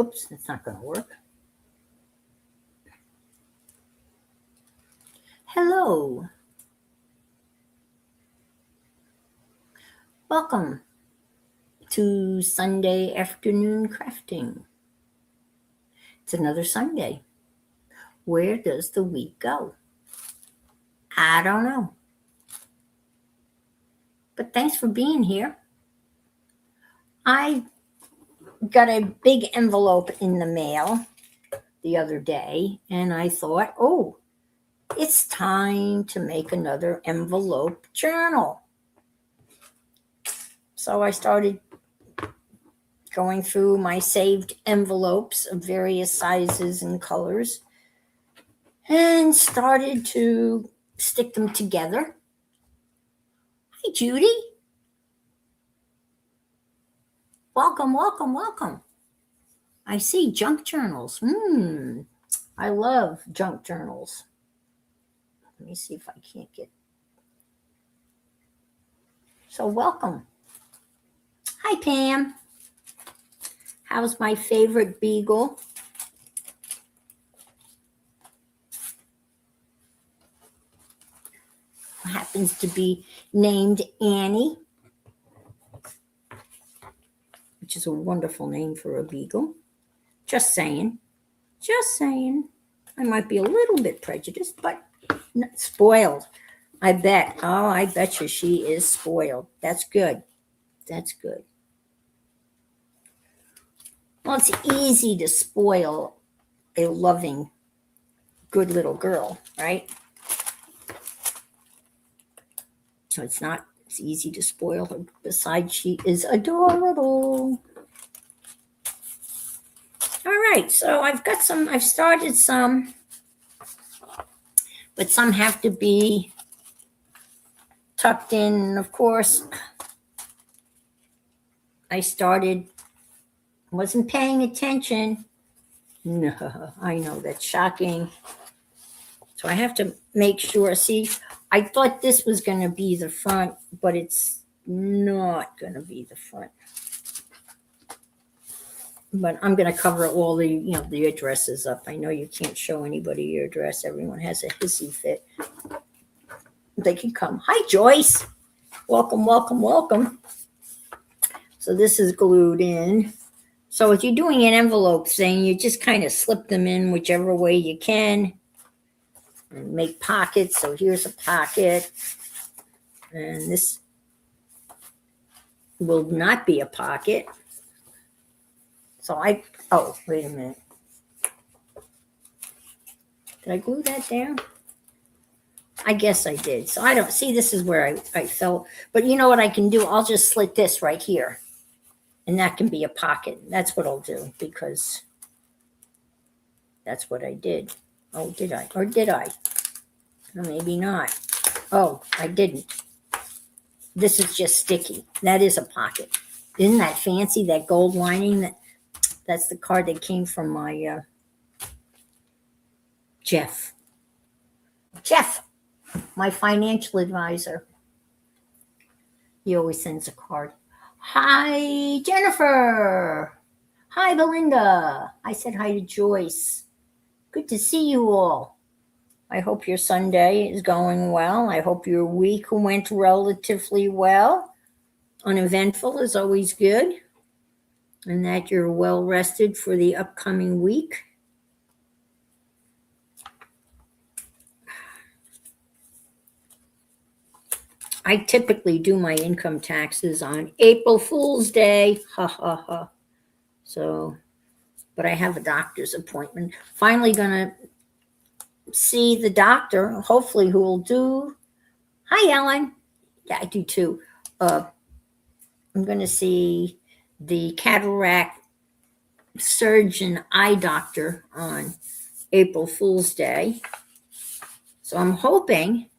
Oops, it's not going to work. Hello. Welcome to Sunday afternoon crafting. It's another Sunday. Where does the week go? I don't know. But thanks for being here. I got a big envelope in the mail the other day, and I thought, oh, it's time to make another envelope journal. So I started going through my saved envelopes of various sizes and colors and started to stick them together. Hi, Judy. Welcome, welcome, welcome. I see junk journals. I love junk journals. Let me see if I can't get. So welcome. Hi, Pam. How's my favorite beagle? Happens to be named Annie, which is a wonderful name for a beagle. Just saying. Just saying. I might be a little bit prejudiced, but not spoiled. I bet. Oh, I bet you she is spoiled. That's good. That's good. Well, it's easy to spoil a loving, good little girl, right? So it's easy to spoil her. Besides, she is adorable. All right, so I've started some, but some have to be tucked in. Of course, I wasn't paying attention. No, I know that's shocking. So I have to make sure. See, I thought this was going to be the front, but it's not going to be the front. But I'm going to cover all the addresses up. I know you can't show anybody your address. Everyone has a hissy fit. They can come. Hi, Joyce. Welcome, welcome, welcome. So this is glued in. So if you're doing an envelope thing, you just kind of slip them in whichever way you can and make pockets. So here's a pocket. And this will not be a pocket. So oh, wait a minute. Did I glue that down? I guess I did. So I don't see, this is where I fell. But you know what I can do? I'll just slit this right here. And that can be a pocket. That's what I'll do because that's what I did. Oh, did I? Or did I? Or maybe not. Oh, I didn't. This is just sticky. That is a pocket. Isn't that fancy? That gold lining? That's the card that came from my Jeff, my financial advisor. He always sends a card. Hi, Jennifer. Hi, Belinda. I said hi to Joyce. Good to see you all. I hope your Sunday is going well. I hope your week went relatively well. Uneventful is always good. And that you're well rested for the upcoming week. I typically do my income taxes on April Fool's Day. Ha ha ha. So, but I have a doctor's appointment. Finally gonna see the doctor, hopefully who will do. Hi, Ellen. Yeah, I do too. I'm gonna see the cataract surgeon eye doctor on April Fool's Day. So I'm hoping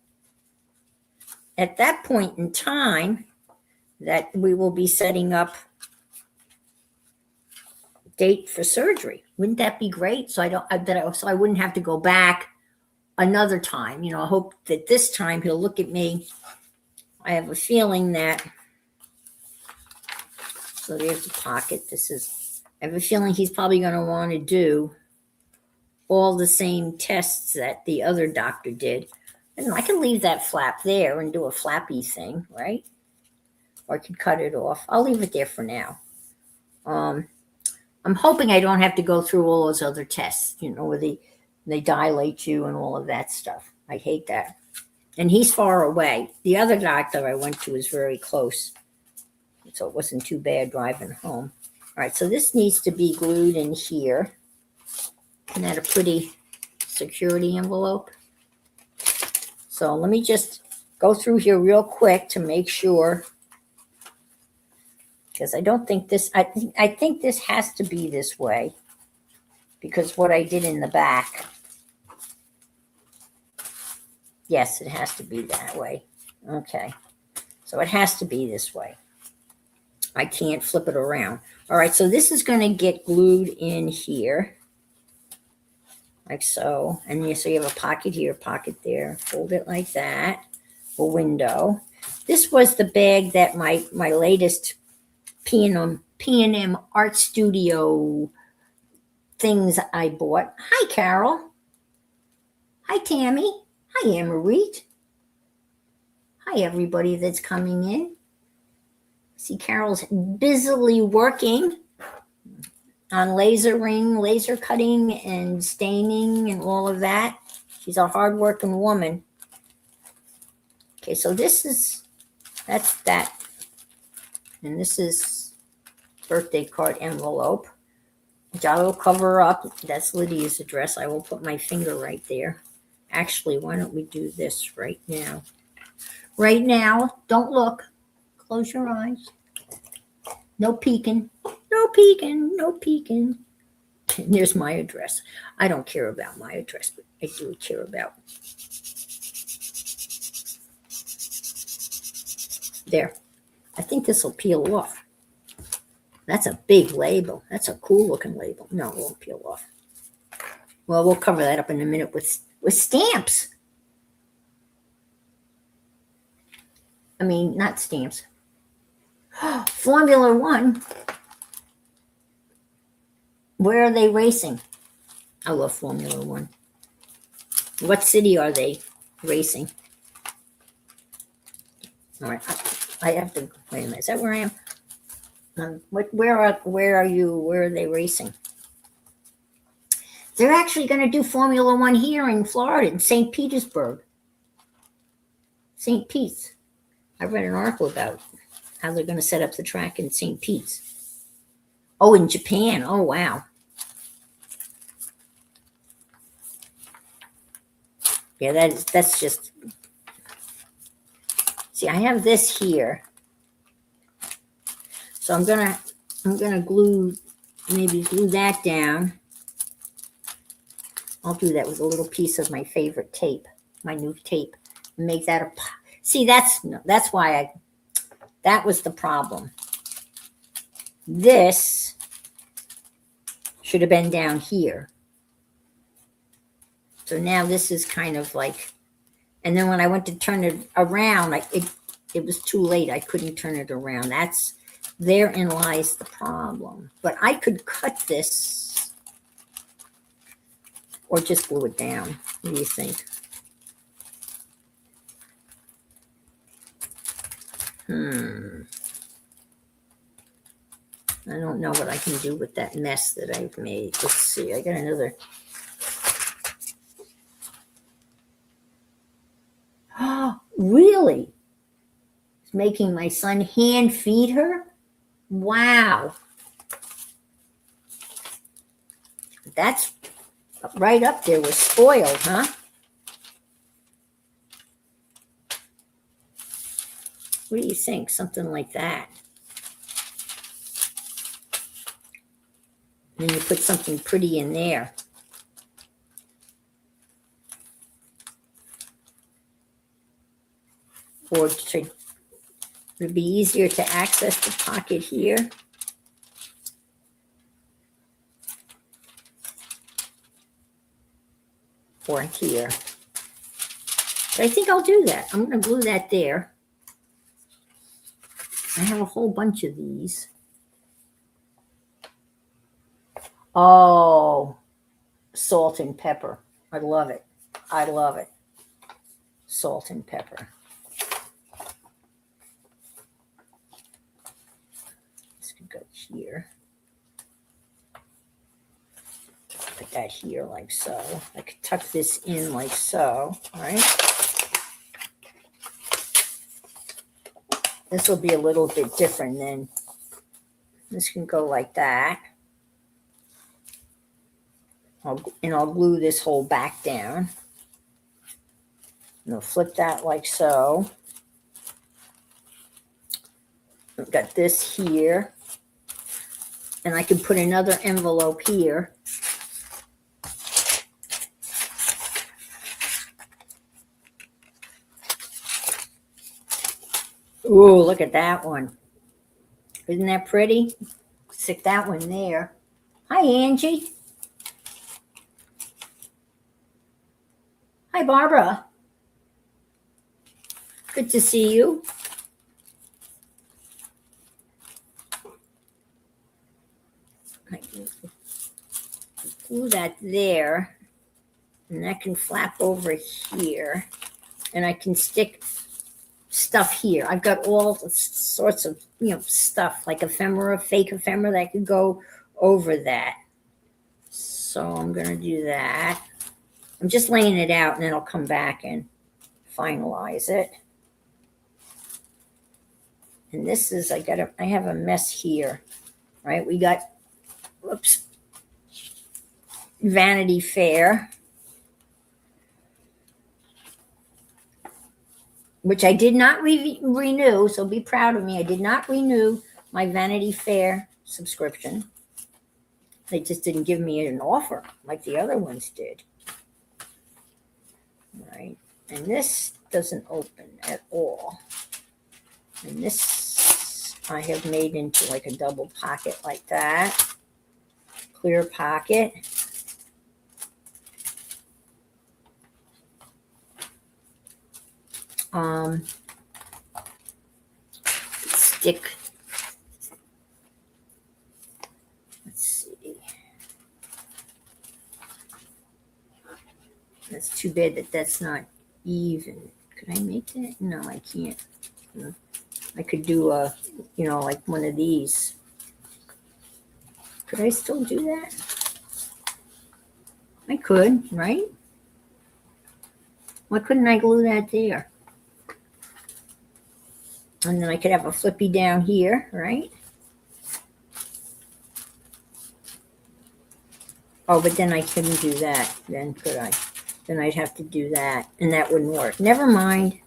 at that point in time that we will be setting up date for surgery. Wouldn't that be great? So I wouldn't have to go back another time. I hope that this time he'll look at me. I have a feeling that. So there's the pocket. This is I have a feeling he's probably going to want to do all the same tests that the other doctor did. And I can leave that flap there and do a flappy thing, right? Or I could cut it off. I'll leave it there for now. I'm hoping I don't have to go through all those other tests, where they dilate you and all of that stuff. I hate that. And he's far away. The other doctor I went to is very close, so it wasn't too bad driving home. All right, so this needs to be glued in here. Isn't that a pretty security envelope? So let me just go through here real quick to make sure, because I don't think this, I think this has to be this way, because what I did in the back. Yes, it has to be that way. Okay, so it has to be this way. I can't flip it around. All right, so this is going to get glued in here. Like so. And so you have a pocket here, pocket there. Fold it like that. A window. This was the bag that my latest P&M Art Studio things I bought. Hi, Carol. Hi, Tammy. Hi, Anne-Marie. Hi, everybody that's coming in. See, Carol's busily working on lasering, laser cutting, and staining, and all of that. She's a hardworking woman. Okay, so that's that. And this is birthday card envelope, which I will cover up. That's Lydia's address. I will put my finger right there. Actually, why don't we do this right now? Right now, don't look. Close your eyes. No peeking. No peeking. No peeking. And there's my address. I don't care about my address, but I do care about. There. I think this will peel off. That's a big label. That's a cool looking label. No, it won't peel off. Well, we'll cover that up in a minute with stamps. I mean, not stamps. Formula One. Where are they racing? I love Formula One. What city are they racing? All right, I have to, wait a minute, is that where I am? Where are you? Where are they racing? They're actually going to do Formula One here in Florida, in St. Petersburg. St. Pete's. I read an article about how they're going to set up the track in St. Pete's. Oh, in Japan. Oh, wow. Yeah, that's just. See, I have this here. So I'm gonna glue that down. I'll do that with a little piece of my favorite tape, my new tape, and make that a. See, that's why that was the problem. This should have been down here. So now this is kind of like, and then when I went to turn it around, it was too late. I couldn't turn it around. Therein lies the problem. But I could cut this or just glue it down. What do you think? I don't know what I can do with that mess that I've made. Let's see. I got another. Oh, really? It's making my son hand feed her? Wow. That's right up there with spoiled, huh? What do you think? Something like that. And then you put something pretty in there. Or it would be easier to access the pocket here. Or here. But I think I'll do that. I'm going to glue that there. I have a whole bunch of these. Oh, salt and pepper. I love it. I love it. Salt and pepper. This could go here. Put that here like so. I could tuck this in like so, right? This will be a little bit different than this can go like that. And I'll glue this whole back down. And I'll flip that like so. I've got this here. And I can put another envelope here. Ooh, look at that one. Isn't that pretty? Stick that one there. Hi, Angie. Hi, Barbara. Good to see you. I can glue that there. And that can flap over here. And I can stick stuff here. I've got all sorts of, stuff like ephemera, fake ephemera that could go over that. So I'm going to do that. I'm just laying it out and then I'll come back and finalize it. And this is, I have a mess here, right? We got, whoops, Vanity Fair, which I did not renew. So be proud of me. I did not renew my Vanity Fair subscription. They just didn't give me an offer like the other ones did. Right. And this doesn't open at all. And this I have made into like a double pocket like that. Clear pocket. Stick. Let's see. That's too bad that that's not even. Could I make that? No, I can't. I could do a, like one of these. Could I still do that? I could, right? Why couldn't I glue that there? And then I could have a flippy down here, right? Oh, but then I couldn't do that, then could I? Then I'd have to do that, and that wouldn't work. Never mind.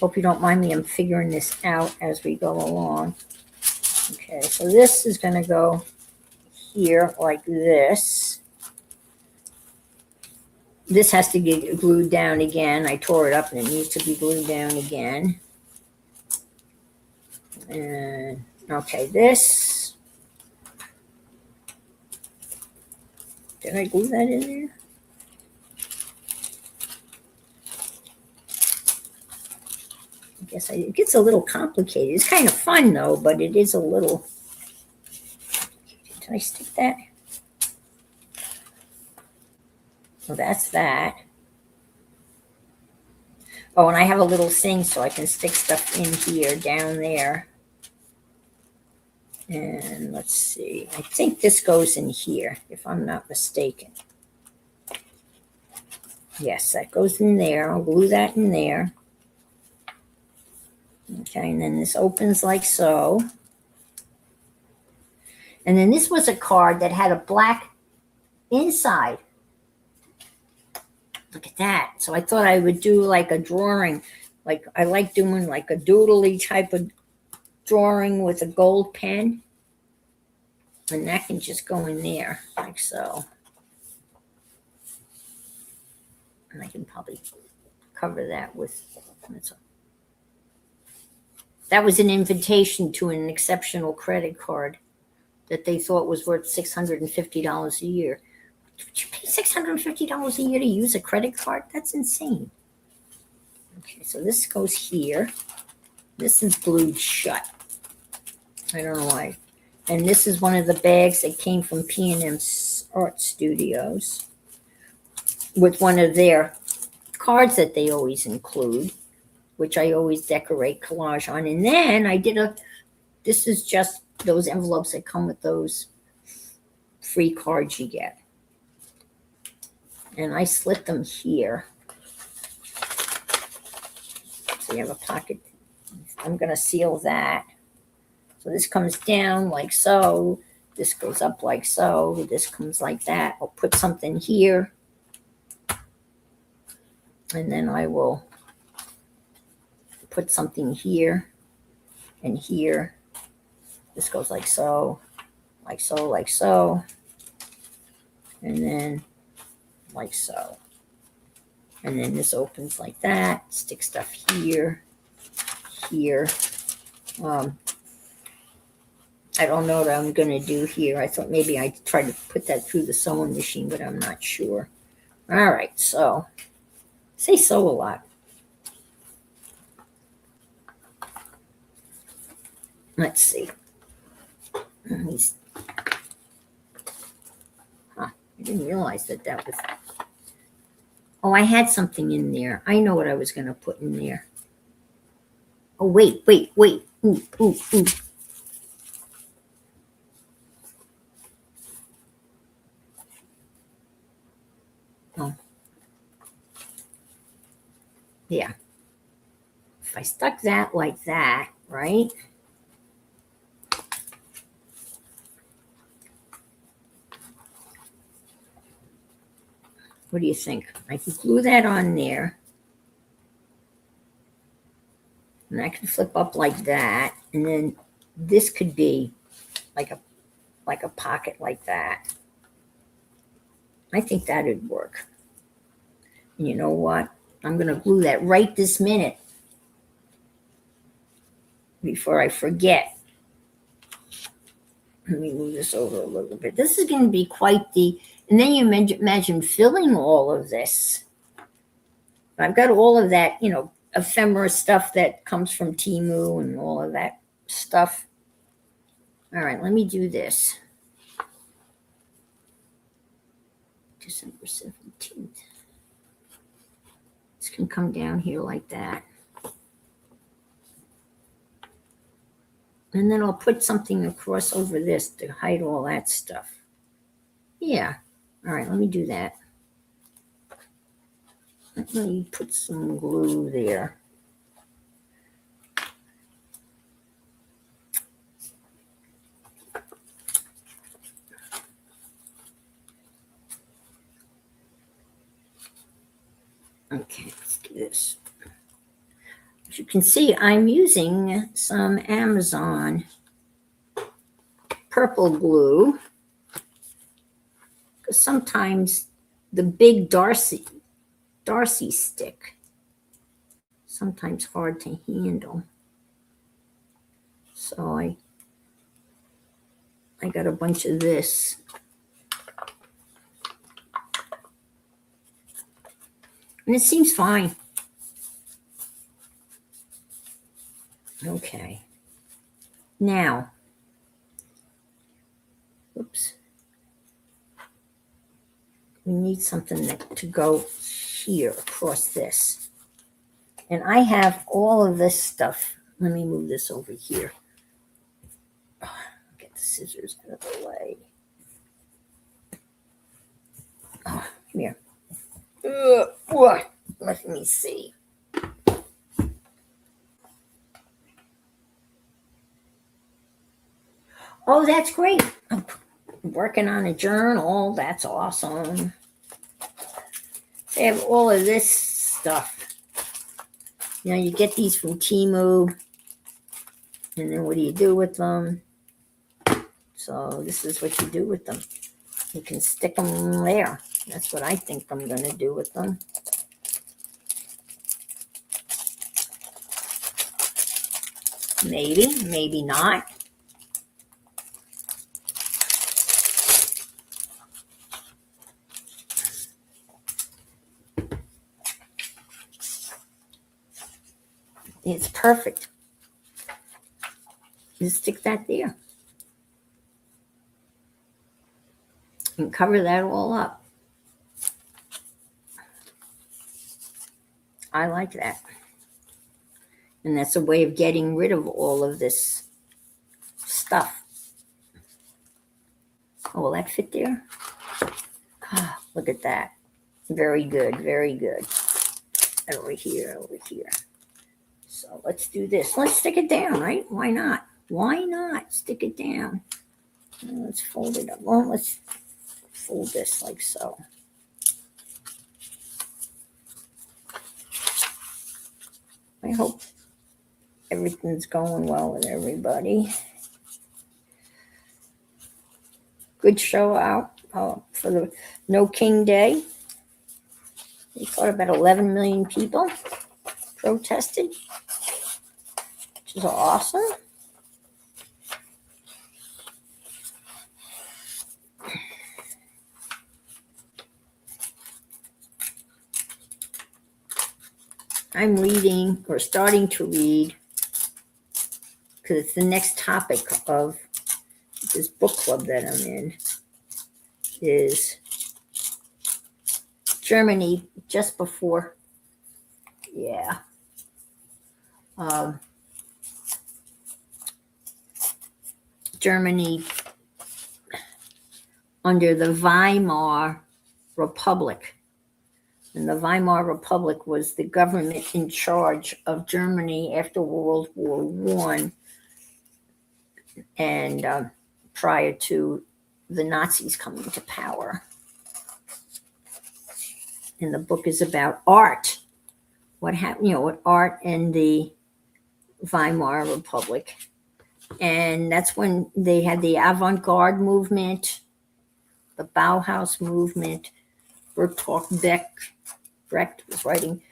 Hope you don't mind me. I'm figuring this out as we go along. Okay, so this is going to go here like this. This has to get glued down again. I tore it up and it needs to be glued down again. And okay, this. Did I glue that in there? I guess it gets a little complicated. It's kind of fun though, but it is a little. Did I stick that? Oh, that's that. Oh, and I have a little thing so I can stick stuff in here, down there. And let's see. I think this goes in here, if I'm not mistaken. Yes, that goes in there. I'll glue that in there. Okay, and then this opens like so. And then this was a card that had a black inside. Look at that. So I thought I would do like a drawing. Like I like doing like a doodly type of drawing with a gold pen. And that can just go in there like so. And I can probably cover that with, that was an invitation to an exceptional credit card that they thought was worth $650 a year. Would you pay $650 a year to use a credit card? That's insane. Okay, so this goes here. This is glued shut. I don't know why. And this is one of the bags that came from P&M Art Studios with one of their cards that they always include, which I always decorate collage on. And then I did this is just those envelopes that come with those free cards you get. And I slit them here. So you have a pocket. I'm going to seal that. So this comes down like so. This goes up like so. This comes like that. I'll put something here. And then I will put something here and here. This goes like so, like so, like so. And then like so. And then this opens like that. Stick stuff here, here. I don't know what I'm going to do here. I thought maybe I'd try to put that through the sewing machine, but I'm not sure. All right, so say sew a lot. Let's see. I didn't realize that was. Oh, I had something in there. I know what I was going to put in there. Oh, wait. Ooh. Oh. Yeah. If I stuck that like that, right? What do you think? I can glue that on there. And I can flip up like that. And then this could be like a pocket like that. I think that'd work. And you know what? I'm going to glue that right this minute before I forget. Let me move this over a little bit. This is going to be quite and then you imagine filling all of this. I've got all of that, ephemera stuff that comes from Temu and all of that stuff. All right, let me do this. December 17th. This can come down here like that. And then I'll put something across over this to hide all that stuff. Yeah. All right, let me do that. Let me put some glue there. Okay, let's do this. As you can see, I'm using some Amazon purple glue because sometimes the big Darcy stick, sometimes hard to handle. So I got a bunch of this. And it seems fine. Okay. Now, oops. We need something to go here across this. And I have all of this stuff. Let me move this over here. Get the scissors out of the way. Oh, come here. Let me see. Oh, that's great. I'm working on a journal. That's awesome. They have all of this stuff. You get these from Temu. And then what do you do with them? So this is what you do with them. You can stick them there. That's what I think I'm going to do with them. Maybe, maybe not. It's perfect. You stick that there. and cover that all up. I like that. And that's a way of getting rid of all of this stuff. Oh, will that fit there? Oh, look at that. Very good, very good. Over here, over here. So let's do this. Let's stick it down, right? Why not? Why not stick it down? Let's fold it up. Well, let's fold this like so. I hope everything's going well with everybody. Good show out for the No King Day. We thought about 11 million people protested, which is awesome. I'm reading or starting to read because it's the next topic of this book club that I'm in is Germany just before, Germany under the Weimar Republic. And the Weimar Republic was the government in charge of Germany after World War I and prior to the Nazis coming to power. And the book is about art. What happened, with art in the Weimar Republic. And that's when they had the avant-garde movement, the Bauhaus movement. Bertolt Brecht was writing.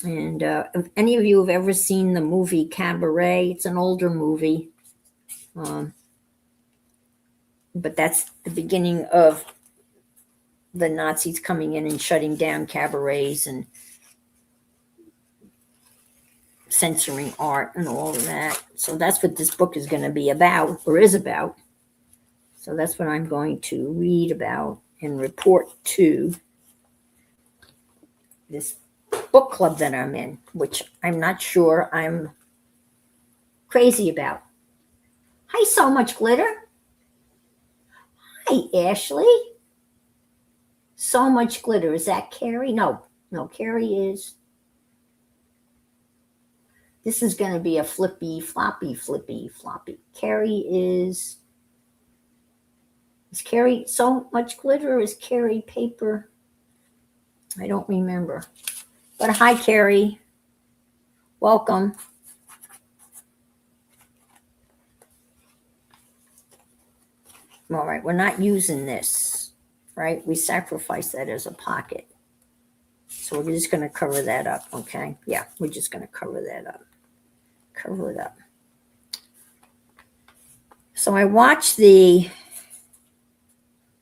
And if any of you have ever seen the movie Cabaret, it's an older movie. But that's the beginning of the Nazis coming in and shutting down cabarets and censoring art and all of that. So that's what this book is going to be about, or is about. So that's what I'm going to read about and report to this book club that I'm in, which I'm not sure I'm crazy about. Hi, So Much Glitter. Hi, Ashley. So Much Glitter. Is that Carrie? No, Carrie is. This is going to be a flippy, floppy. Carrie is Carrie So Much Glitter or is Carrie paper? I don't remember. But hi, Carrie. Welcome. All right, we're not using this, right? We sacrifice that as a pocket. So we're just going to cover that up, okay? Yeah, we're just going to cover that up. Cover it up. So I watched the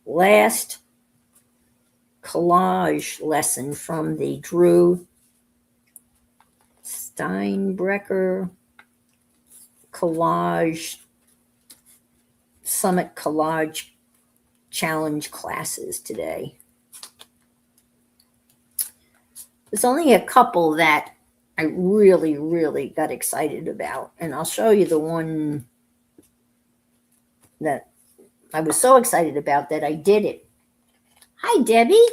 last collage lesson from the Drew Steinbrecher collage Summit Collage Challenge classes today. There's only a couple that I really, really got excited about, and I'll show you the one that I was so excited about that I did it. Hi, Debbie.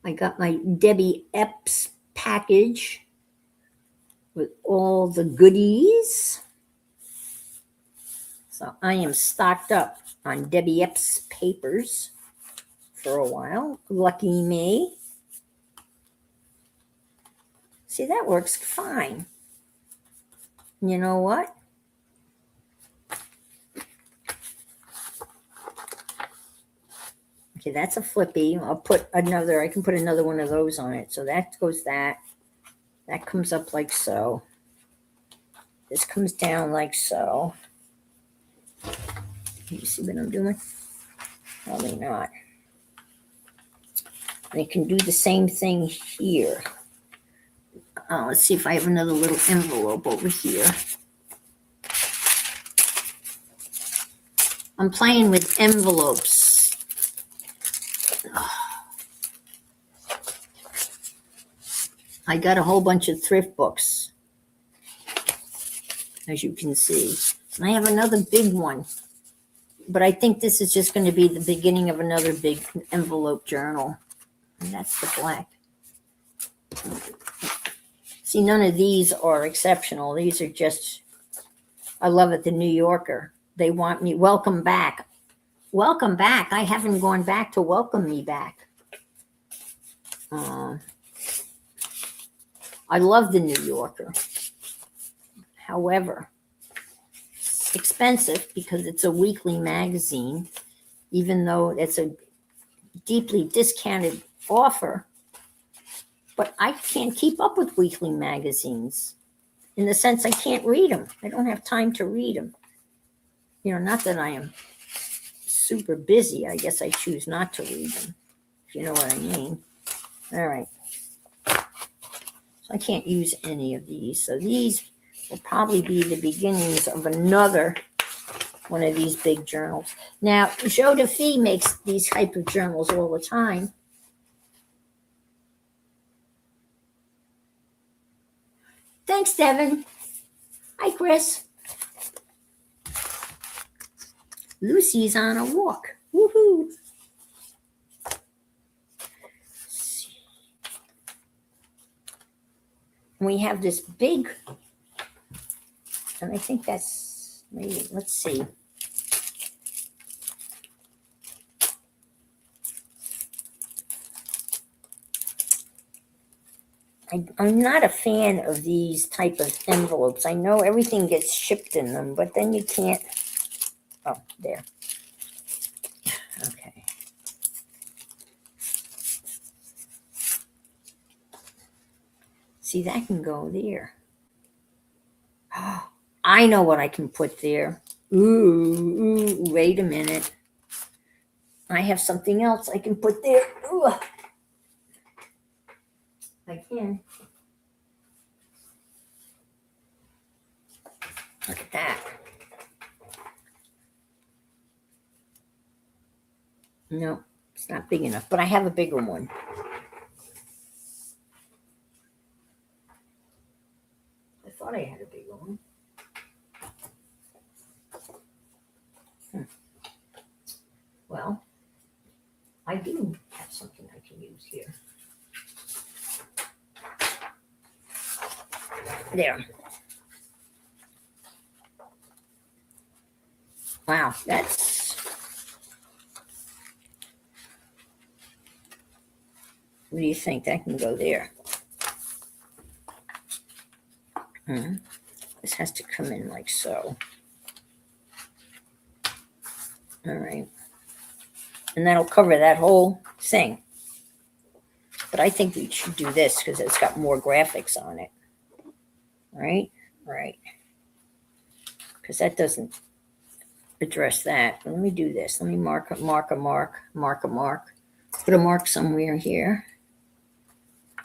I got my Debbie Epps package with all the goodies. So I am stocked up on Debbie Epps papers for a while. Lucky me. See, that works fine. You know what? Okay, that's a flippy. I can put another one of those on it. So that goes that. That comes up like so. This comes down like so. Can you see what I'm doing? Probably not. And I can do the same thing here. Let's see if I have another little envelope over here. I'm playing with envelopes. I got a whole bunch of thrift books, as you can see. And I have another big one, but I think this is just going to be the beginning of another big envelope journal. And that's the black. See, none of these are exceptional. These are just, I love it, the New Yorker. They want me, welcome back. Welcome back. I haven't gone back to welcome me back. I love the New Yorker. However, it's expensive because it's a weekly magazine, even though it's a deeply discounted offer. But I can't keep up with weekly magazines in the sense I can't read them. I don't have time to read them. Not that I am super busy. I guess I choose not to read them, if you know what I mean. All right. So I can't use any of these. So these will probably be the beginnings of another one of these big journals. Now, Joe DeFee makes these type of journals all the time. Thanks, Devin. Hi, Chris. Lucy's on a walk. Woohoo. We have this big, and I think that's maybe, let's see. I'm not a fan of these type of envelopes. I know everything gets shipped in them, but then you can't. Oh, there. Okay. See, that can go there. Oh, I know what I can put there. Ooh, wait a minute. I have something else I can put there. Ooh. I can. Look at that. No, it's not big enough, but I have a bigger one. I thought I had a bigger one. Well, I do have something I can use here. There. Wow, that's. What do you think? That can go there. This has to come in like so. All right. And that'll cover that whole thing. But I think we should do this because it's got more graphics on it. Right? Right. Because that doesn't address that. Let me do this. Let me mark a mark. Put a mark somewhere here.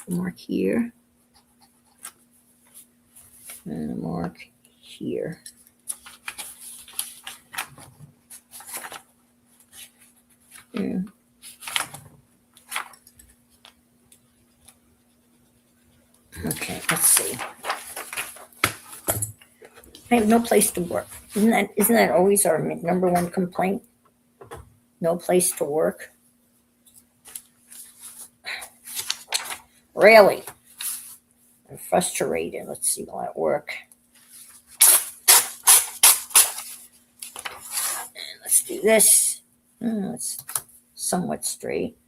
A mark here. And a mark here. Yeah. Okay, let's see. I have no place to work. Isn't that always our number one complaint? No place to work. Really? I'm frustrated. Let's see, will that work? And let's do this. It's somewhat straight.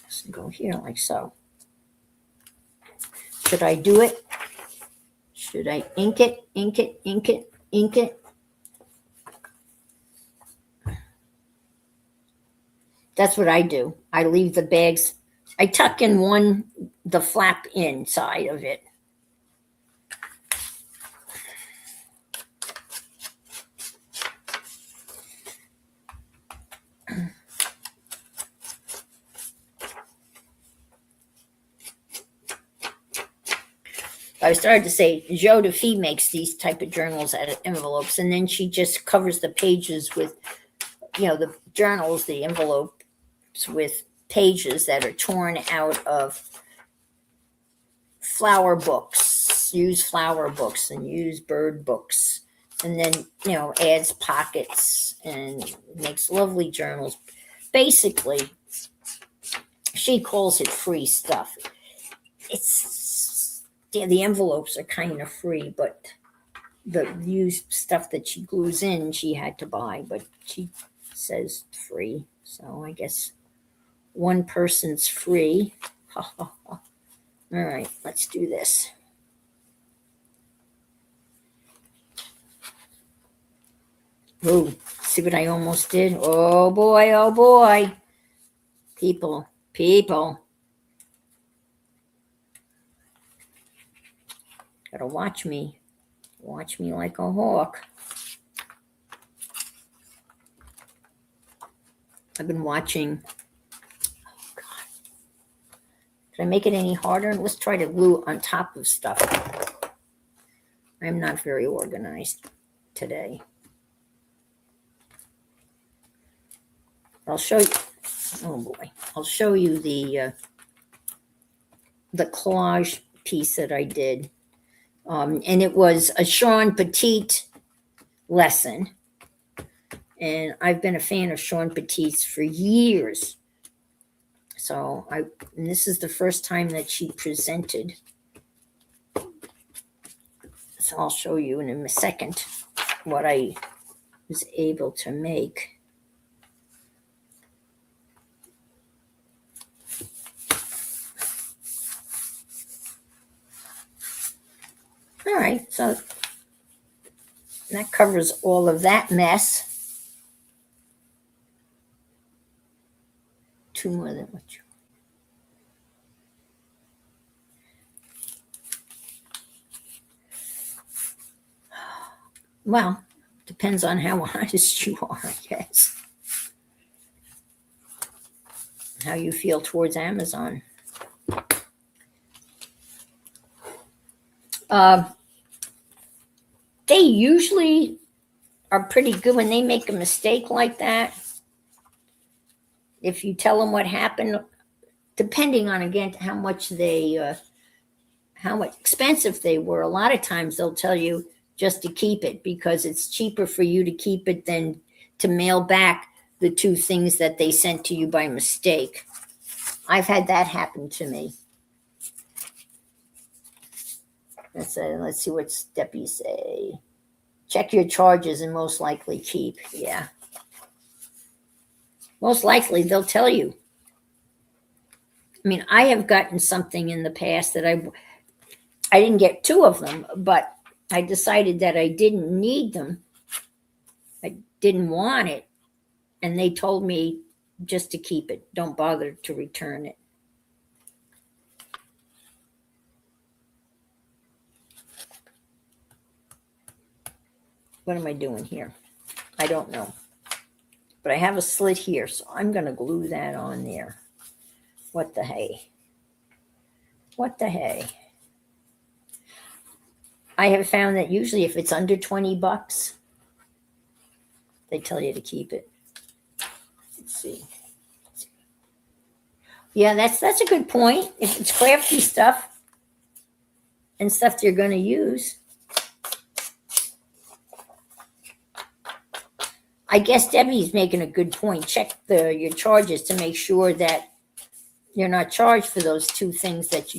Let's go here like so. Should I do it? Should I ink it? That's what I do. I leave the bags. I tuck in the flap inside of it. I started to say Joe DeFee makes these type of journals out of envelopes, and then she just covers the pages with, the journals, the envelopes with pages that are torn out of flower books, used flower books and used bird books, and then, adds pockets and makes lovely journals. Basically, she calls it free stuff. The envelopes are kind of free, but the used stuff that she glues in, she had to buy, but she says free. So I guess one person's free. All right, let's do this. Ooh, see what I almost did? Oh boy, oh boy. People. Gotta watch me. Watch me like a hawk. I've been watching. Oh, God. Did I make it any harder? Let's try to glue on top of stuff. I'm not very organized today. I'll show you. Oh boy. I'll show you the collage piece that I did. And it was a Sean Petite lesson. And I've been a fan of Sean Petite's for years. So and this is the first time that she presented. So I'll show you in a second what I was able to make. All right, so that covers all of that mess. Two more than what you. Well, depends on how honest you are, I guess. How you feel towards Amazon. They usually are pretty good when they make a mistake like that. If you tell them what happened, depending on, again, how much expensive they were, a lot of times they'll tell you just to keep it because it's cheaper for you to keep it than to mail back the two things that they sent to you by mistake. I've had that happen to me. Let's see what Steppy say. Check your charges and most likely keep. Yeah. Most likely they'll tell you. I mean, I have gotten something in the past that I didn't get two of them, but I decided that I didn't need them. I didn't want it. And they told me just to keep it. Don't bother to return it. What am I doing here? I don't know. But I have a slit here, so I'm going to glue that on there. What the hey? What the hey? I have found that usually if it's under $20, they tell you to keep it. Let's see. Yeah, that's a good point. If it's crafty stuff and stuff you're going to use. I guess Debbie's making a good point. Check your charges to make sure that you're not charged for those two things that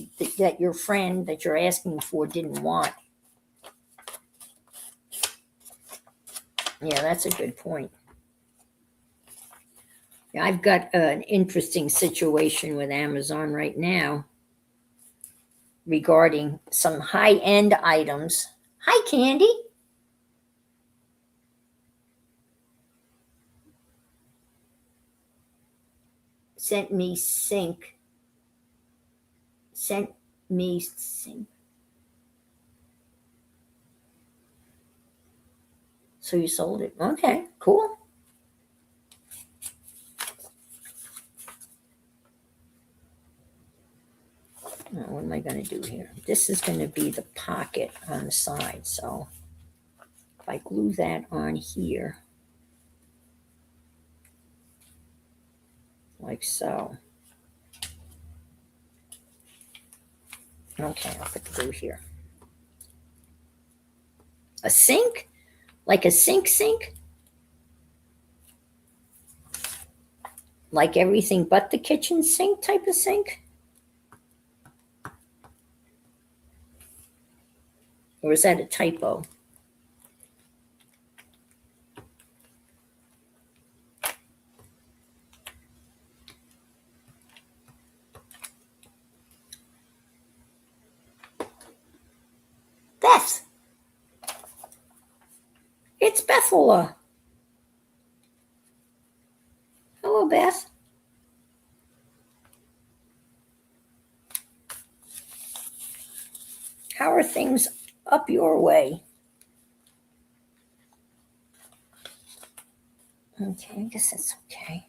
your friend that you're asking for didn't want. Yeah, that's a good point. Yeah, I've got an interesting situation with Amazon right now regarding some high-end items. Hi, Candy. Sent me sync. So you sold it. Okay, cool. Now, what am I going to do here? This is going to be the pocket on the side. So if I glue that on here, like so. Okay, I'll put the glue here. A sink? Like a sink? Like everything but the kitchen sink type of sink? Or is that a typo? Beth! It's Bethela. Hello, Beth. How are things up your way? Okay, I guess that's okay.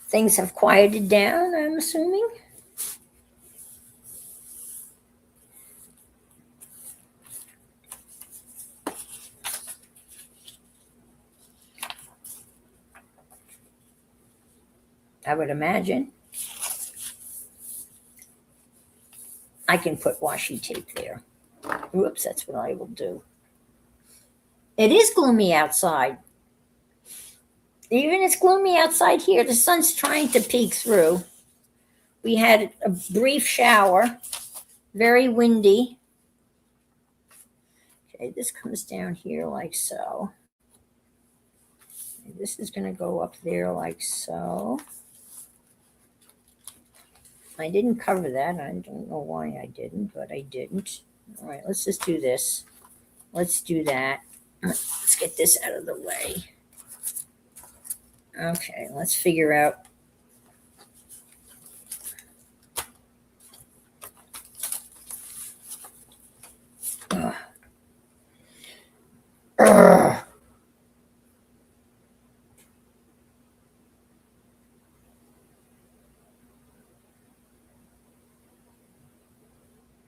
Things have quieted down, I'm assuming. I would imagine. I can put washi tape there. Whoops, that's what I will do. It is gloomy outside. Even it's gloomy outside here. The sun's trying to peek through. We had a brief shower, very windy. Okay, this comes down here like so. And this is going to go up there like so. I didn't cover that. I don't know why I didn't, but I didn't. All right, let's just do this. Let's do that. Let's get this out of the way. Okay, let's figure out.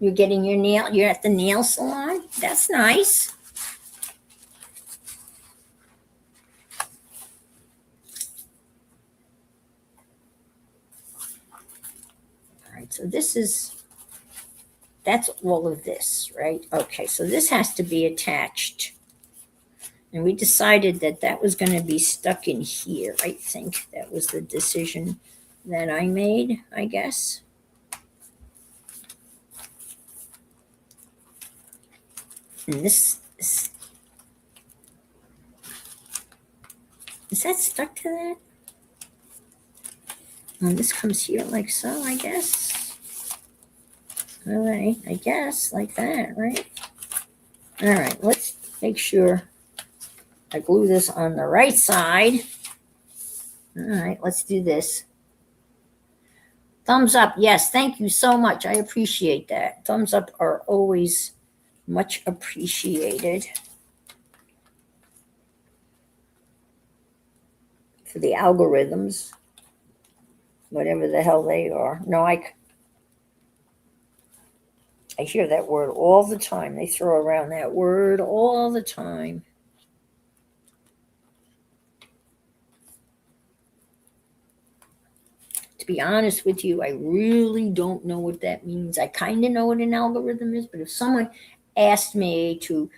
You're getting your nail, you're at the nail salon? That's nice. All right, so that's all of this, right? Okay, so this has to be attached. And we decided that that was going to be stuck in here. I think that was the decision that I made, I guess. And this is that stuck to that? And this comes here like so, I guess. All right, I guess like that, right? All right, let's make sure I glue this on the right side. All right, let's do this. Thumbs up. Yes, thank you so much. I appreciate that. Thumbs up are always much appreciated for the algorithms, whatever the hell they are. No, I hear that word all the time. They throw around that word all the time. To be honest with you, I really don't know what that means. I kind of know what an algorithm is, but if someone asked me to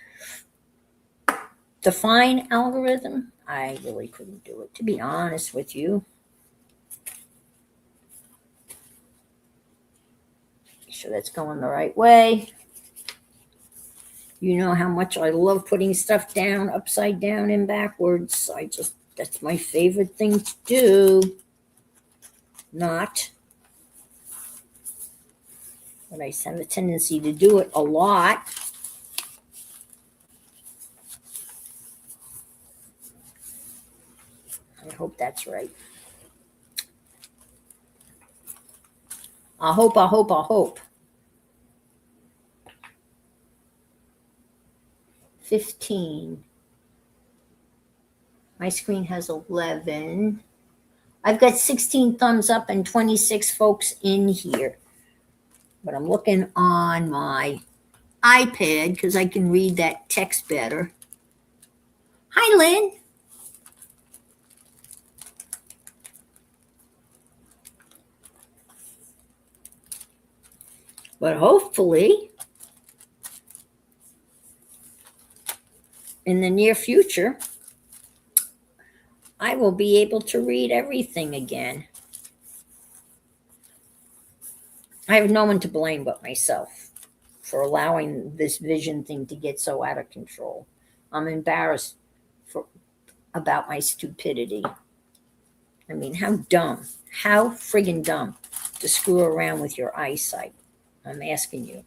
define algorithm, I really couldn't do it, to be honest with you. Make sure that's going the right way. You know how much I love putting stuff down, upside down and backwards. That's my favorite thing to do. Not. But I have a tendency to do it a lot. I hope that's right. I hope. 15. My screen has 11. I've got 16 thumbs up and 26 folks in here. But I'm looking on my iPad because I can read that text better. Hi, Lynn. But hopefully, in the near future, I will be able to read everything again. I have no one to blame but myself for allowing this vision thing to get so out of control. I'm embarrassed about my stupidity. I mean, how friggin' dumb to screw around with your eyesight. I'm asking you.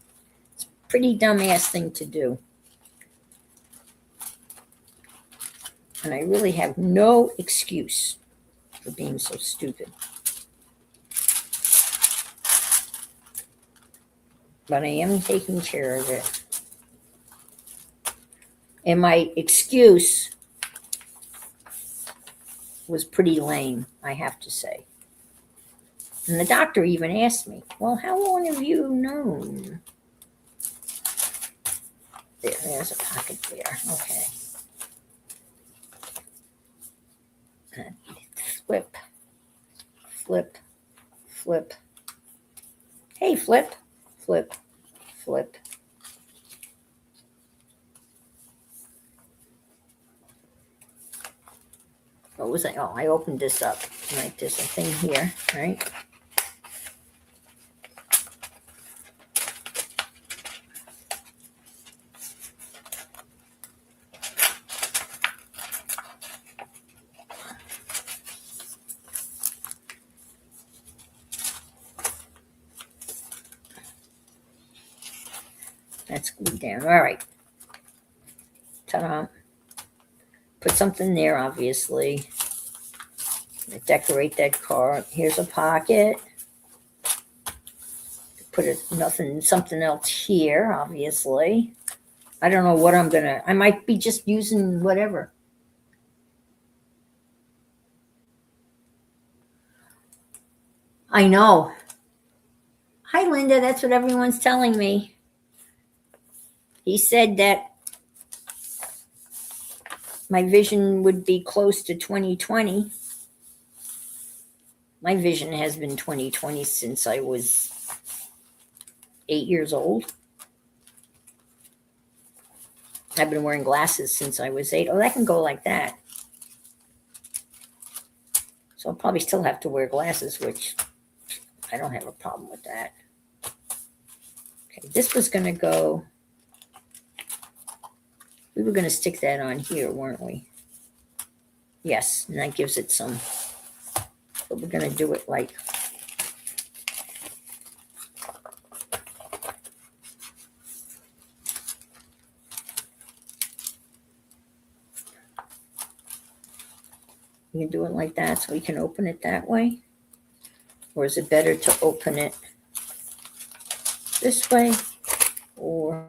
It's a pretty dumbass thing to do. And I really have no excuse for being so stupid. But I am taking care of it. And my excuse was pretty lame, I have to say. And the doctor even asked me, well, how long have you known? There's a pocket there. Okay. Flip, flip, flip. Hey, flip, flip, flip. What was I? Oh, I opened this up. Right, there's a thing here, right? That's glued down. All right. Ta-da. Put something there, obviously. Decorate that card. Here's a pocket. Put something else here, obviously. I don't know what I might be just using whatever. I know. Hi, Linda. That's what everyone's telling me. He said that my vision would be close to 2020. My vision has been 2020 since I was 8 years old. I've been wearing glasses since I was 8. Oh, that can go like that. So I'll probably still have to wear glasses, which I don't have a problem with that. Okay, this was going to go. We were going to stick that on here, weren't we? Yes, and that gives it some. But we're going to do it like. You can do it like that so we can open it that way. Or is it better to open it this way or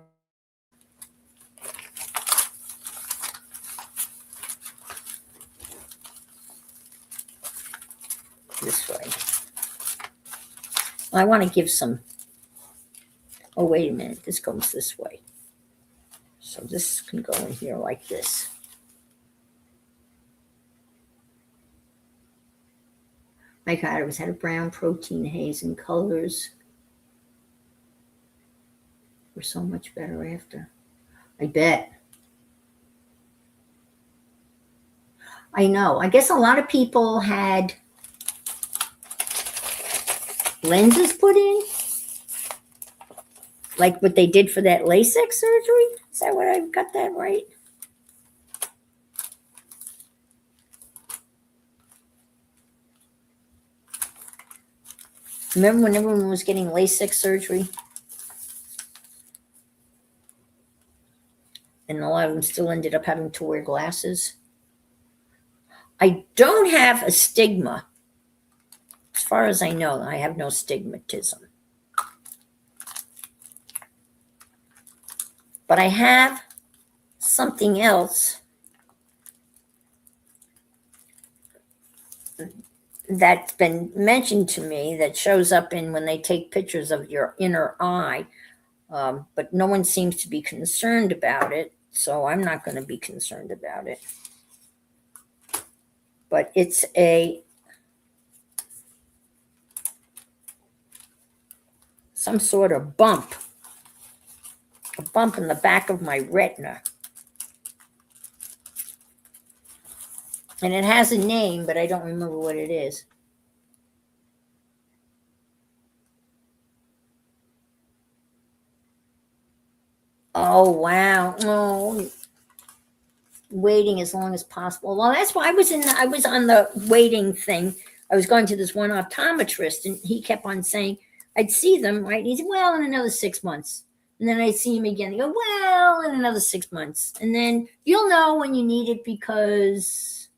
this way? Well, I want to give some. Oh, wait a minute. This goes this way. So this can go in here like this. My God, it had a brown protein haze and colors were so much better after. I bet. I know. I guess a lot of people had lenses put in, like what they did for that LASIK surgery. Is that what I've got that right? Remember when everyone was getting LASIK surgery? And a lot of them still ended up having to wear glasses. I don't have a stigma. As far as I know, I have no stigmatism. But I have something else that's been mentioned to me that shows up in when they take pictures of your inner eye. But no one seems to be concerned about it, so I'm not going to be concerned about it. But it's some sort of bump, a bump in the back of my retina. And it has a name, but I don't remember what it is. Oh, wow. Oh, waiting as long as possible. Well, that's why I was on the waiting thing. I was going to this one optometrist, and he kept on saying I'd see them, right? He said, well, in another 6 months. And then I'd see him again. He go, well, in another 6 months. And then you'll know when you need it, because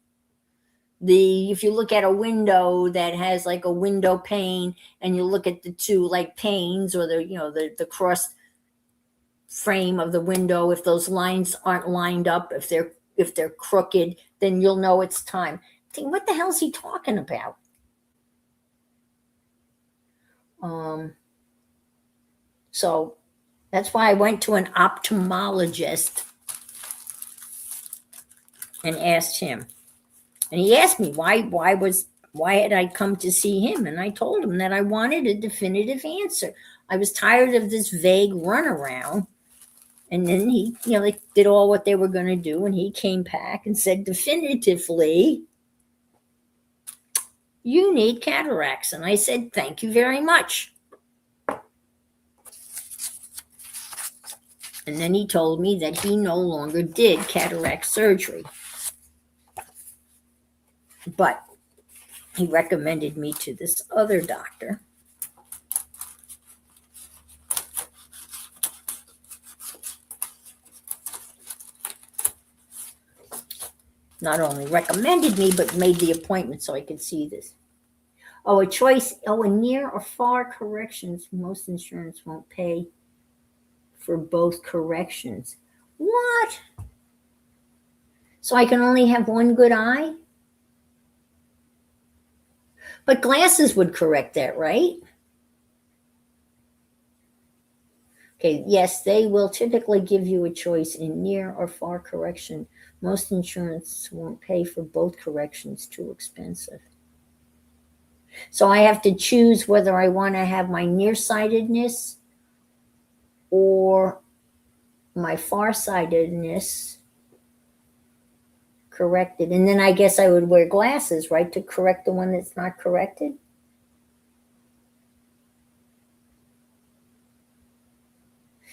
if you look at a window that has like a window pane, and you look at the two like panes, or the cross frame of the window, if those lines aren't lined up, if they're crooked, then you'll know it's time. Think, what the hell is he talking about? So that's why I went to an ophthalmologist and asked him. And he asked me why had I come to see him? And I told him that I wanted a definitive answer. I was tired of this vague runaround. And then he, they did all what they were going to do. And he came back and said definitively, you need cataracts. And I said, thank you very much. And then he told me that he no longer did cataract surgery. But he recommended me to this other doctor. Not only recommended me, but made the appointment so I could see this. Oh, a near or far corrections. Most insurance won't pay for both corrections. What? So I can only have one good eye? But glasses would correct that, right? Okay, yes, they will typically give you a choice in near or far correction. Most insurance won't pay for both corrections, too expensive. So I have to choose whether I want to have my nearsightedness or my farsightedness corrected. And then I guess I would wear glasses, right, to correct the one that's not corrected?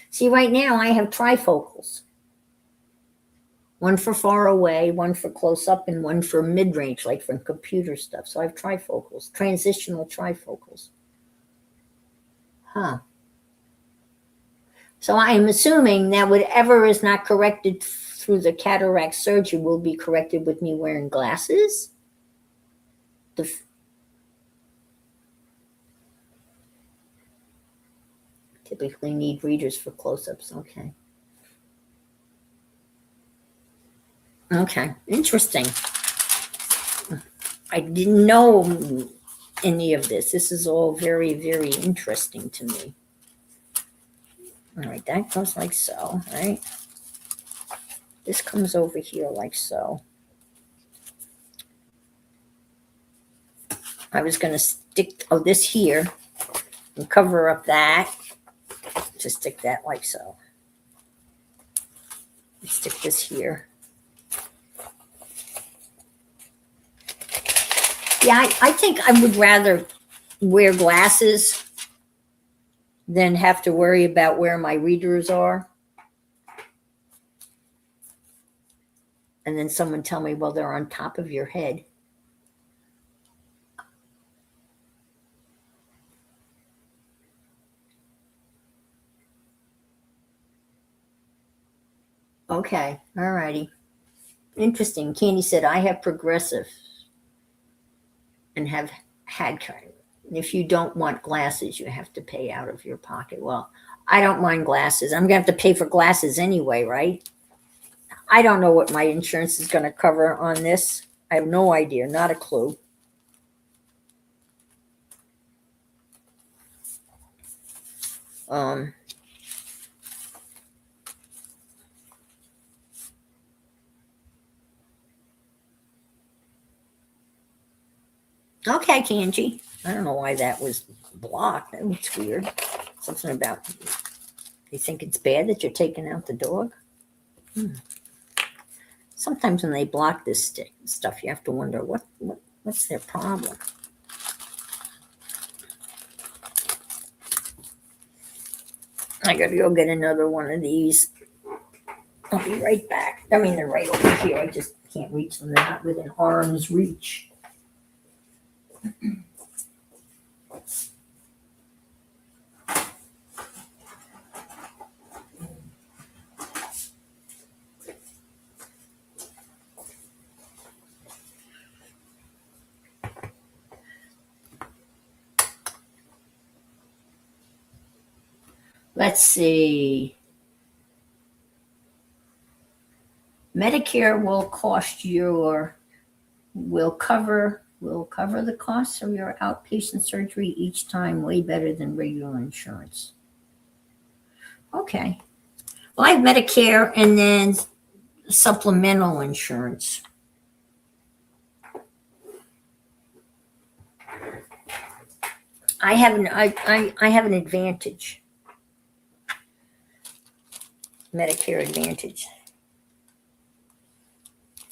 See, right now I have trifocals. One for far away, one for close up, and one for mid-range, like from computer stuff. So I have trifocals, transitional trifocals. Huh. So I am assuming that whatever is not corrected through the cataract surgery will be corrected with me wearing glasses. Typically need readers for close-ups. Okay, interesting. I didn't know any of this. This is all very, very interesting to me. All right, that goes like so, right? This comes over here like so. I was going to stick this here and cover up that. Just stick that like so. Stick this here. Yeah, I think I would rather wear glasses than have to worry about where my readers are. And then someone tell me, well, they're on top of your head. Okay, all righty. Interesting. Candy said, I have progressive and have had kind. If you don't want glasses, you have to pay out of your pocket. Well, I don't mind glasses. I'm going to have to pay for glasses anyway, right? I don't know what my insurance is going to cover on this. I have no idea, not a clue. Um, okay, Kanji. I don't know why that was blocked. That looks weird. Something about you think it's bad that you're taking out the dog? Sometimes when they block this stuff, you have to wonder what's their problem. I gotta go get another one of these. I'll be right back. I mean, they're right over here. I just can't reach them. They're not within arm's reach. Let's see. Medicare will cover the costs of your outpatient surgery each time way better than regular insurance. Okay. Well, I have Medicare and then supplemental insurance. I have an Advantage. Medicare Advantage.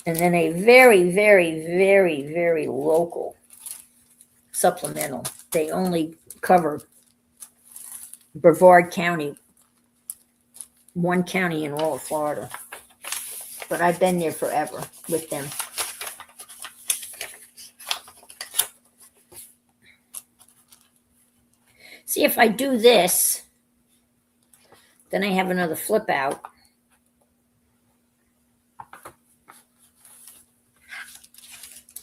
And then a very, very, very, very local supplemental. They only cover Brevard County, one county in all of Florida. But I've been there forever with them. See, if I do this, then I have another flip out.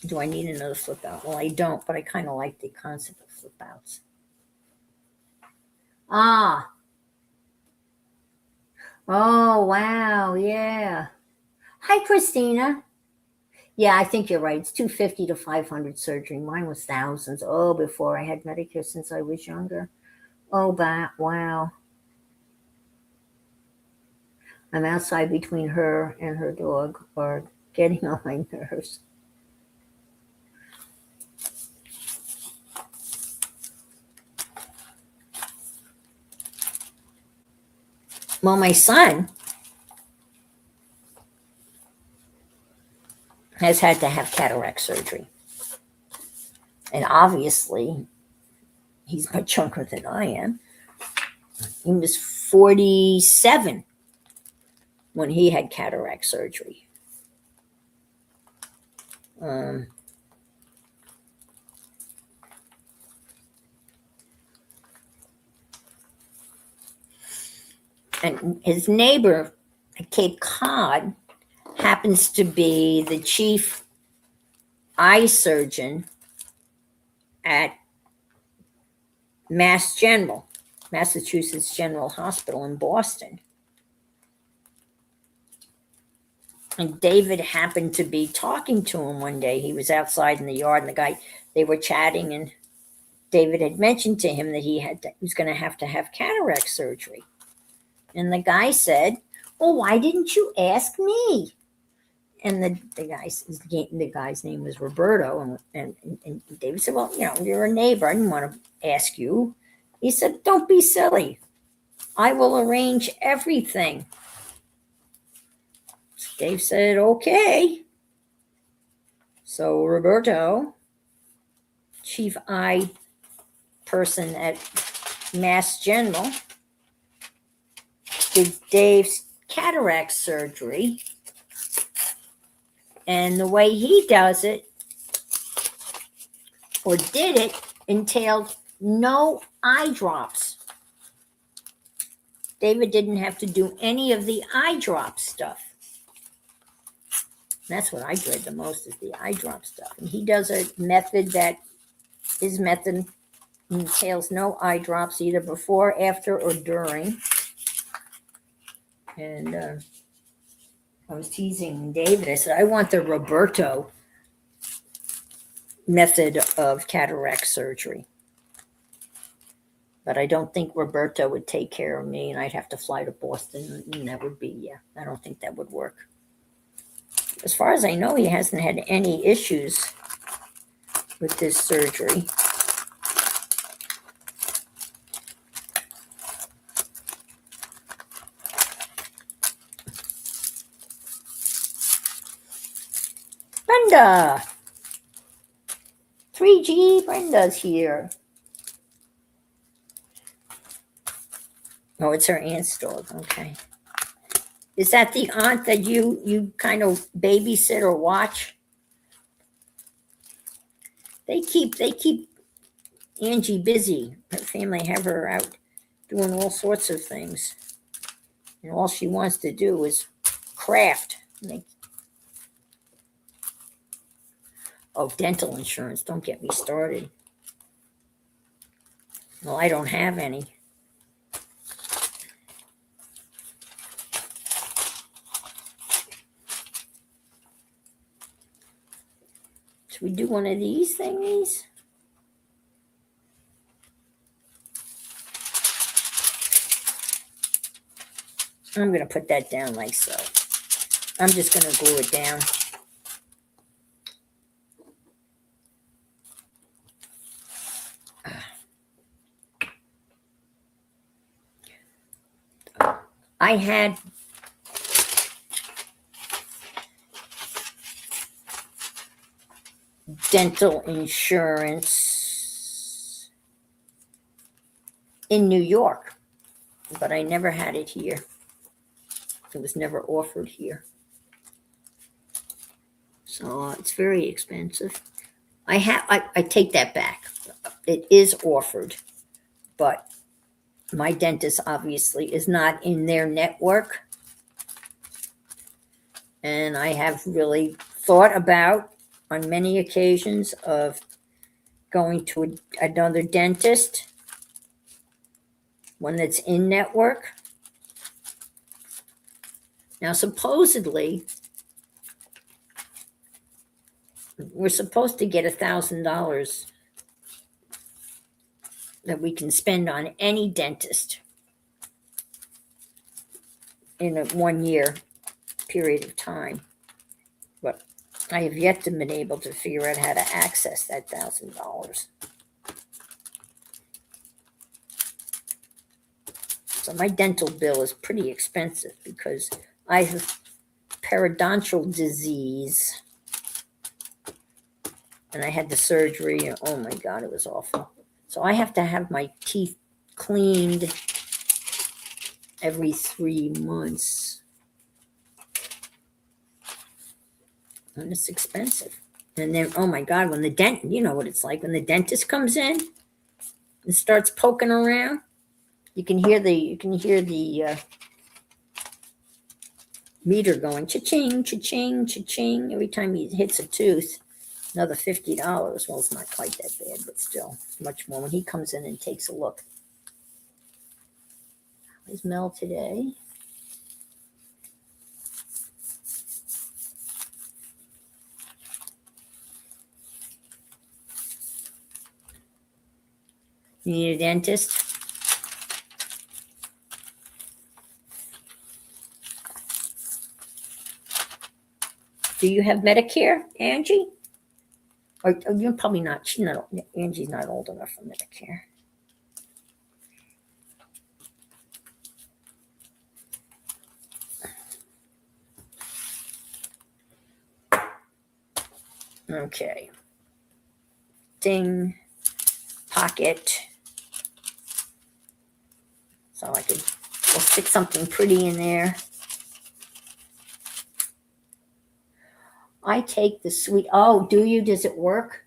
Do I need another flip out? Well, I don't, but I kind of like the concept of flip outs. Ah. Oh, wow. Yeah. Hi, Christina. Yeah, I think you're right. It's 250 to 500 surgery. Mine was thousands. Oh, before I had Medicare since I was younger. Oh, wow. I'm outside between her and her dog, or getting on my nerves. Well, my son has had to have cataract surgery. And obviously, he's much younger than I am. He was 47 when he had cataract surgery. And his neighbor at Cape Cod happens to be the chief eye surgeon at Massachusetts General Hospital in Boston. And David happened to be talking to him one day. He was outside in the yard, and they were chatting, and David had mentioned to him that he was going to have cataract surgery. And the guy said, "Well, why didn't you ask me?" And the guy's name was Roberto. And David said, "Well, you're a neighbor. I didn't want to ask you." He said, "Don't be silly. I will arrange everything." Dave said, "Okay." So Roberto, chief eye person at Mass General, did Dave's cataract surgery. And the way he does it, or did it, entailed no eye drops. David didn't have to do any of the eye drop stuff. That's what I dread the most, is the eye drop stuff. And he does a method his method entails no eye drops either before, after, or during. And I was teasing David. I said, I want the Roberto – method of cataract surgery. But I don't think Roberto would take care of me, and I'd have to fly to Boston, and that would be, yeah, I don't think that would work. As far as I know, he hasn't had any issues with this surgery. Brenda! 3G, Brenda's here. Oh, it's her aunt's dog. Okay. Is that the aunt that you kind of babysit or watch? They keep Angie busy. Her family have her out doing all sorts of things. And all she wants to do is craft. Oh, dental insurance. Don't get me started. Well, I don't have any. Should we do one of these thingies? I'm going to put that down like so. I'm just going to glue it down. I had dental insurance in New York, but I never had it here. It was never offered here. So it's very expensive. I take that back. It is offered, but my dentist obviously is not in their network. And I have really thought about on many occasions of going to another dentist, one that's in network. Now, supposedly, we're supposed to get $1,000 that we can spend on any dentist in a 1 year period of time. But I have yet to been able to figure out how to access that $1,000. So my dental bill is pretty expensive because I have periodontal disease. And I had the surgery, and oh my God, it was awful. So I have to have my teeth cleaned every 3 months. And it's expensive. And then, oh my God, when you know what it's like when the dentist comes in and starts poking around, you can hear the meter going cha-ching, cha-ching, cha-ching every time he hits a tooth. Another $50. Well, it's not quite that bad, but still, it's much more when he comes in and takes a look. How's Mel today? You need a dentist? Do you have Medicare, Angie? Or you're probably not. Angie's not old enough for Medicare. Okay. Ding. Pocket. So we'll stick something pretty in there. I take the sweet. Oh, do you? Does it work?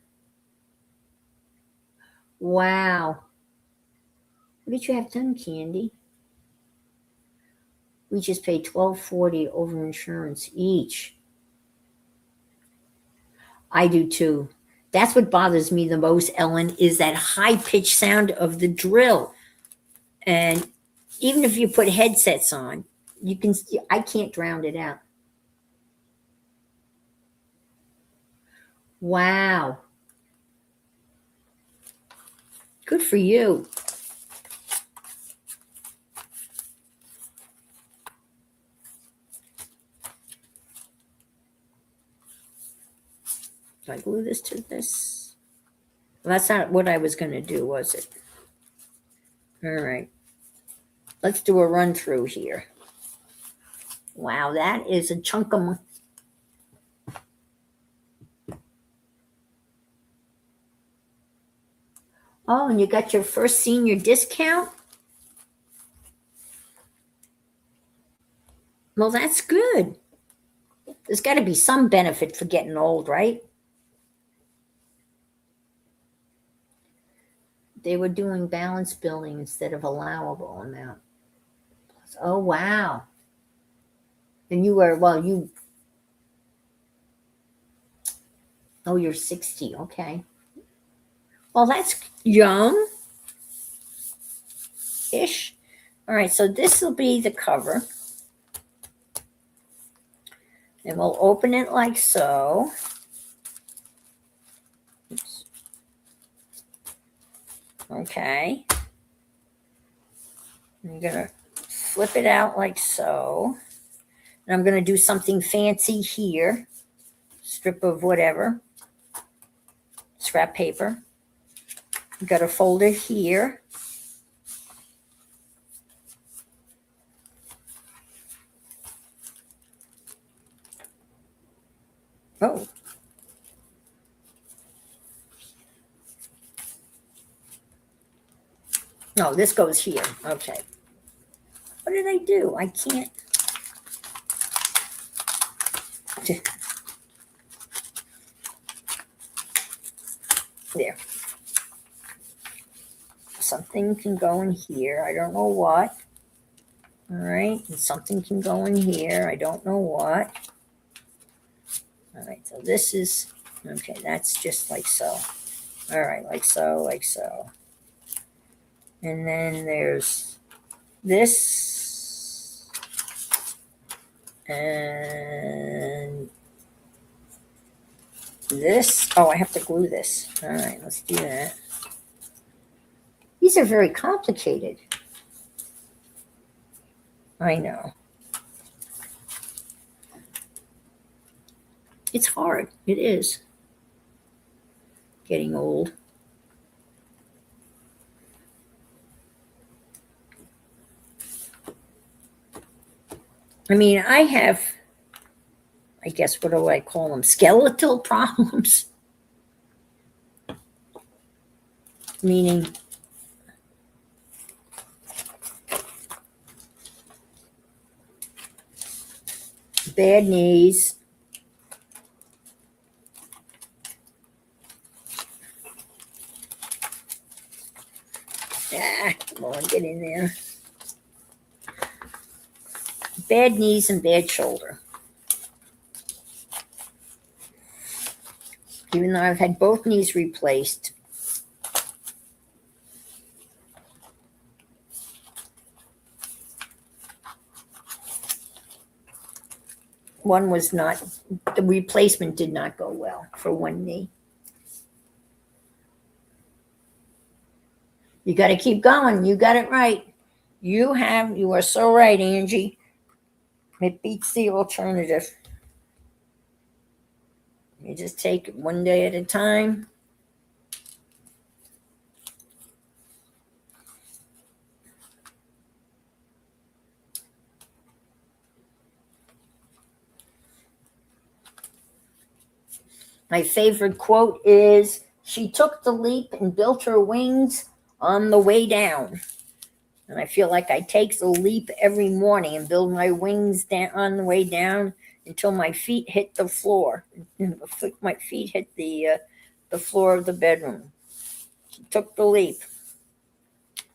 Wow. What did you have done, Candy? We just paid $12.40 over insurance each. I do too. That's what bothers me the most, Ellen, is that high-pitched sound of the drill. And even if you put headsets on, I can't drown it out. Wow. Good for you. I glue this to this? Well, that's not what I was going to do, was it? All right. Let's do a run through here. Wow, that is a chunk of. Oh, and you got your first senior discount? Well, that's good. There's got to be some benefit for getting old, right? They were doing balance billing instead of allowable amount. Oh, wow. And you were, oh, you're 60. Okay. Well, that's young-ish. All right, so this will be the cover. And we'll open it like so. Oops. Okay. I'm going to flip it out like so. And I'm going to do something fancy here. Strip of whatever. Scrap paper. I've got a folder here. Oh. No, this goes here. Okay. What did I do? I can't. There. Something can go in here. I don't know what. All right. And something can go in here. I don't know what. All right. So this is, okay, that's just like so. All right. Like so, like so. And then there's this. And this. Oh, I have to glue this. All right. Let's do that. These are very complicated. I know. It's hard. It is. Getting old. I mean, I have, I guess, what do I call them? Skeletal problems. Meaning, bad knees. Come on, get in there. Bad knees and bad shoulder. Even though I've had both knees replaced. One was not, the replacement did not go well for one knee. You got to keep going. You got it right. You are so right, Angie. It beats the alternative. You just take it one day at a time. My favorite quote is, she took the leap and built her wings on the way down. And I feel like I take the leap every morning and build my wings down on the way down until my feet hit the floor. My feet hit the floor of the bedroom. She took the leap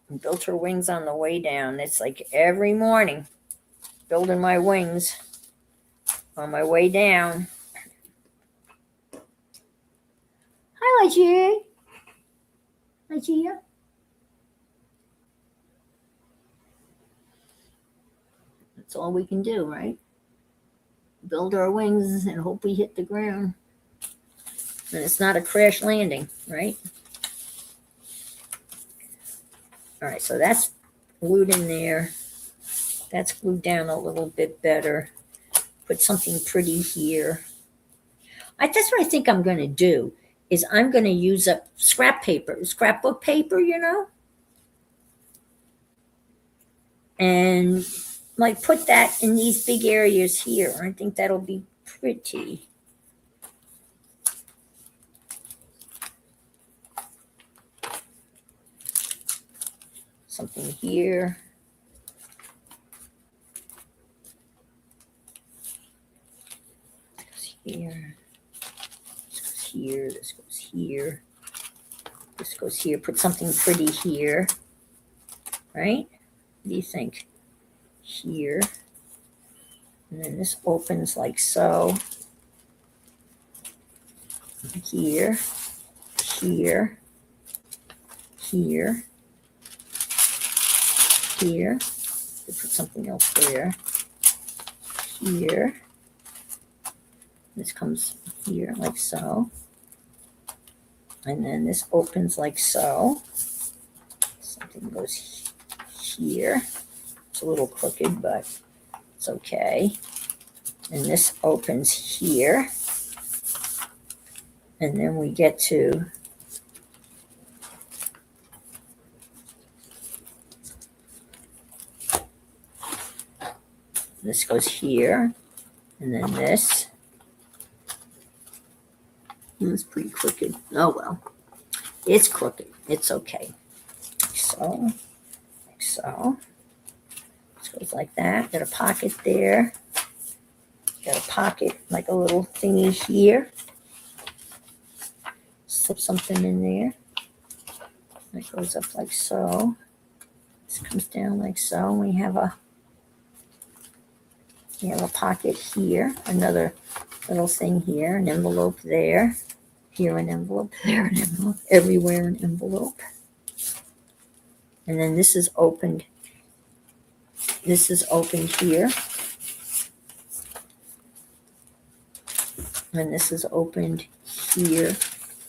and built her wings on the way down. It's like every morning, building my wings on my way down. Hi, Ligeia. Ligeia. That's all we can do, right? Build our wings and hope we hit the ground. And it's not a crash landing, right? All right, so that's glued in there. That's glued down a little bit better. Put something pretty here. That's what I think I'm going to do, is I'm going to use up scrapbook paper, and like put that in these big areas here. I think that'll be pretty. Something here. This goes here. This goes here. This goes here. This goes here. Put something pretty here. Right? What do you think? Here. And then this opens like so. Here. Here. Here. Here. Put something else there. Here. This comes here like so. And then this opens like so. Something goes here. It's a little crooked, but it's okay. And this opens here. And then we get to this goes here. And then this. It's pretty crooked. Oh, well. It's crooked. It's okay. So, like so. This goes like that. Got a pocket there. Got a pocket, like a little thingy here. Slip something in there. That goes up like so. This comes down like so. We have a pocket here. Another little thing here. An envelope there. Here an envelope. There an envelope. Everywhere an envelope. And then this is opened. This is opened here. And this is opened here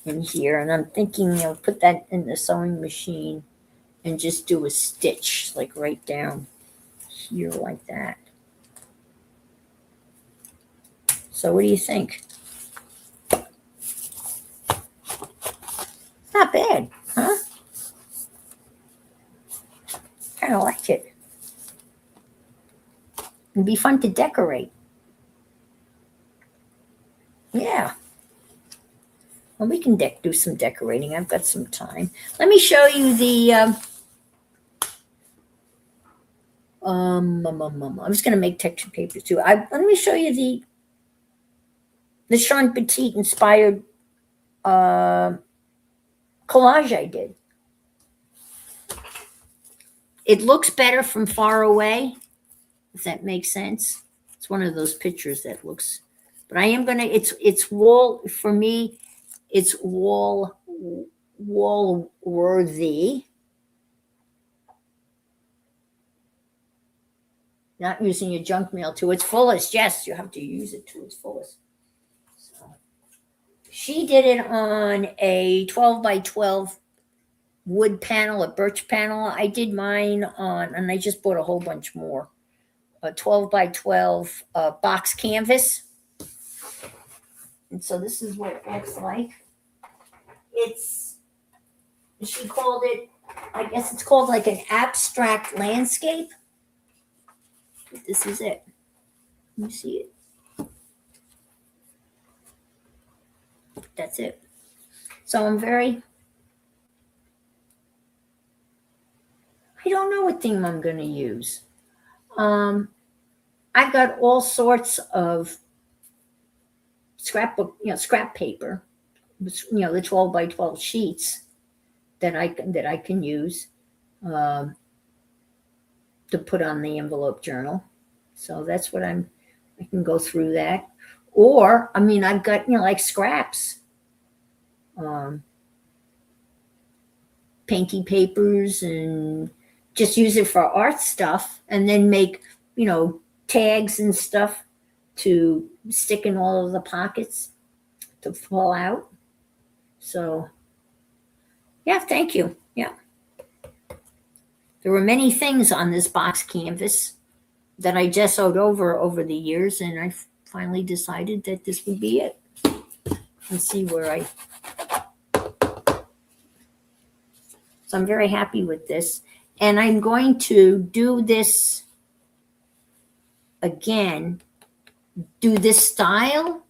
and here. And I'm thinking I'll put that in the sewing machine and just do a stitch, like right down here like that. So what do you think? Not bad, huh? Kind of like it. It'd be fun to decorate. Yeah. Well, we can do some decorating. I've got some time. Let me show you the. I'm just going to make texture paper too. Let me show you the Sean Petit inspired collage I did. It looks better from far away, if that makes sense. It's one of those pictures that looks, but I am gonna. It's wall for me. It's wall worthy. Not using your junk mail to its fullest. Yes, you have to use it to its fullest. So, she did it on a 12 by 12 wood panel, a birch panel. I did mine on, and I just bought a whole bunch more. A 12 by 12 box canvas. And so this is what it looks like. She called it, I guess it's called like an abstract landscape. But this is it. You see it? That's it. So I don't know what theme I'm going to use. I've got all sorts of scrap paper, the 12 by 12 sheets that I can use to put on the envelope journal. So that's what I can go through that. Or, I've got, like scraps, painty papers, and just use it for art stuff, and then make, tags and stuff to stick in all of the pockets to fall out. So, yeah, thank you. Yeah. There were many things on this box canvas that I gessoed over the years, and I finally decided that this would be it. and see where so I'm very happy with this. And I'm going to do this again, do this style,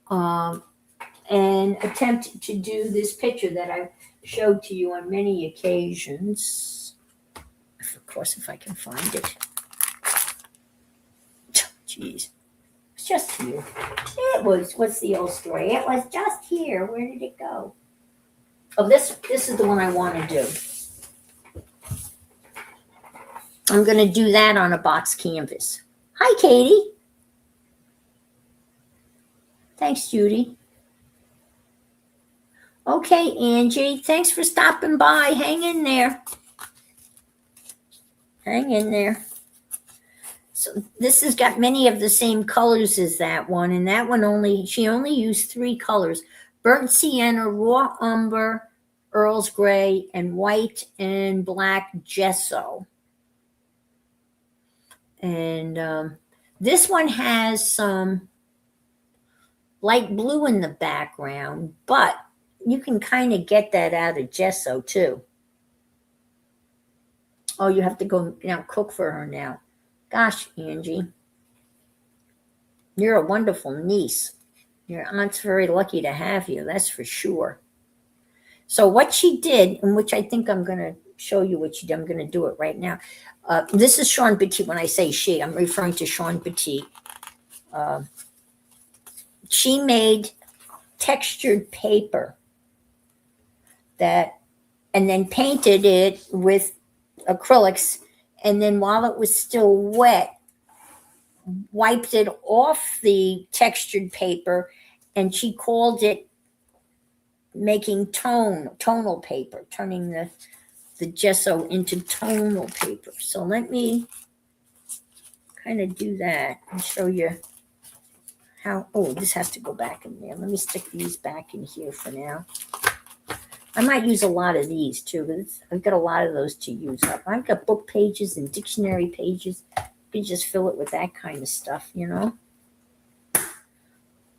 and attempt to do this picture that I've showed to you on many occasions. Of course, if I can find it. Jeez. It's just here. What's the old story? It was just here. Where did it go? Oh, this is the one I want to do. I'm going to do that on a box canvas. Hi, Katie. Thanks, Judy. Okay, Angie. Thanks for stopping by. Hang in there. Hang in there. So this has got many of the same colors as that one, and that one she only used 3 colors: burnt sienna, raw umber, Earl's Gray, and white and black gesso. And this one has some light blue in the background, but you can kind of get that out of gesso too. Oh, you have to go now cook for her now. Gosh, Angie, you're a wonderful niece. Your aunt's very lucky to have you, that's for sure. So what she did, and which I think I'm going to show you what she did, I'm going to do it right now. This is Sean Petit. When I say she, I'm referring to Sean Petit. She made textured paper and then painted it with acrylics, and then while it was still wet, wiped it off the textured paper, and she called it making tonal paper, turning the gesso into tonal paper. So let me kind of do that and show you how. Oh, this has to go back in there. Let me stick these back in here for now. I might use a lot of these too, because I've got a lot of those to use up. I've got book pages and dictionary pages. You can just fill it with that kind of stuff, you know.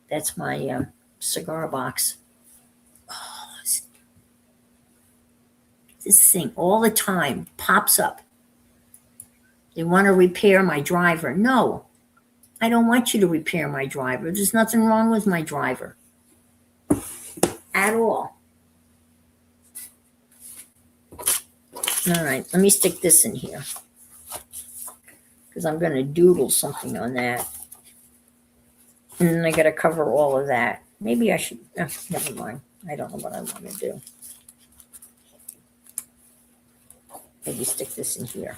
That's my cigar box. Oh, this thing all the time pops up. They want to repair my driver. No, I don't want you to repair my driver. There's nothing wrong with my driver at all. All right, let me stick this in here because I'm going to doodle something on that. And then I got to cover all of that. Maybe I should, never mind. I don't know what I want to do. Maybe stick this in here.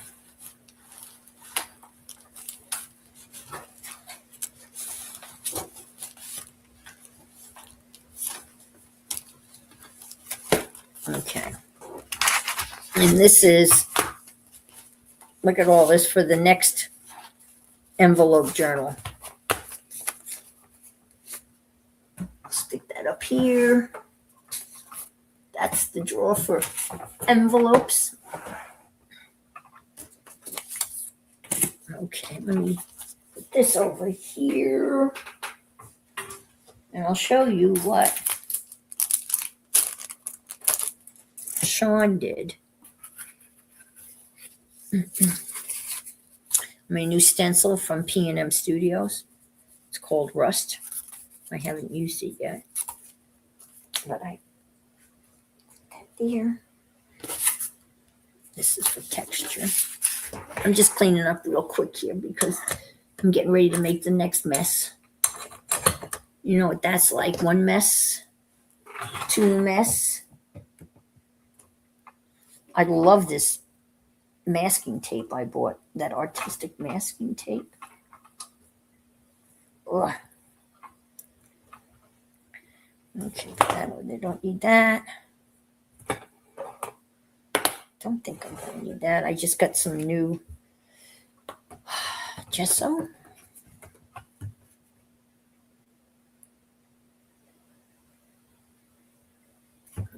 Okay. And this is, look at all this for the next envelope journal. Stick that up here. That's the drawer for envelopes. Okay, let me put this over here. And I'll show you what Sean did. My new stencil from P&M Studios. It's called Rust. I haven't used it yet, but I got there. This is for texture. I'm just cleaning up real quick here because I'm getting ready to make the next mess. You know what that's like. 1 mess, 2 mess. I love this masking tape I bought, that artistic masking tape. Ugh. Okay, put that over there. Don't need that. Don't think I'm going to need that. I just got some new gesso.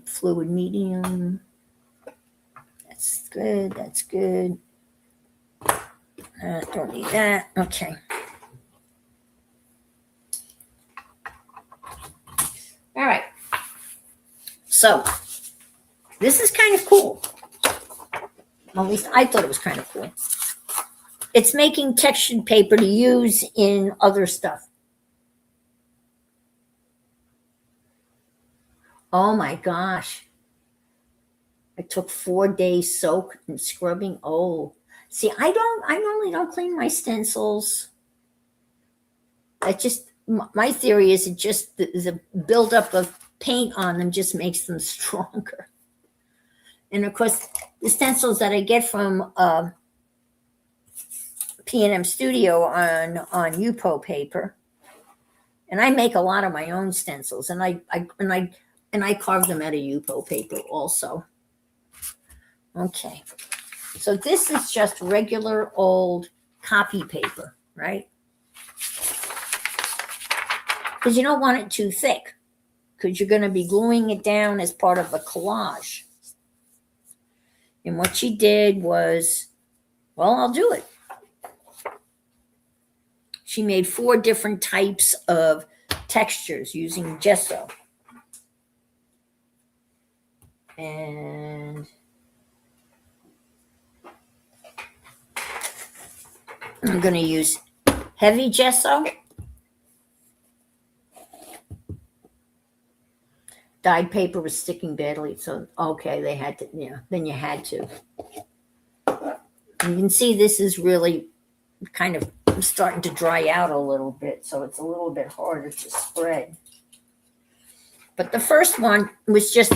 Fluid medium. That's good. That's good. Don't need that. Okay. So this is kind of cool. At least I thought it was kind of cool. It's making textured paper to use in other stuff. Oh my gosh. I took 4 days soak and scrubbing. Oh, see, I normally don't clean my stencils. My theory is it just, the buildup of paint on them just makes them stronger. And of course, the stencils that I get from P&M Studio on Yupo paper, and I make a lot of my own stencils, and I carve them out of Yupo paper also. Okay, so this is just regular old copy paper, right? Because you don't want it too thick, because you're going to be gluing it down as part of a collage. And what she did was, well, I'll do it. She made 4 different types of textures using gesso. And I'm going to use heavy gesso, dyed paper was sticking badly, so okay, they had to, then you had to. You can see this is really kind of starting to dry out a little bit, so it's a little bit harder to spread. But the first one was just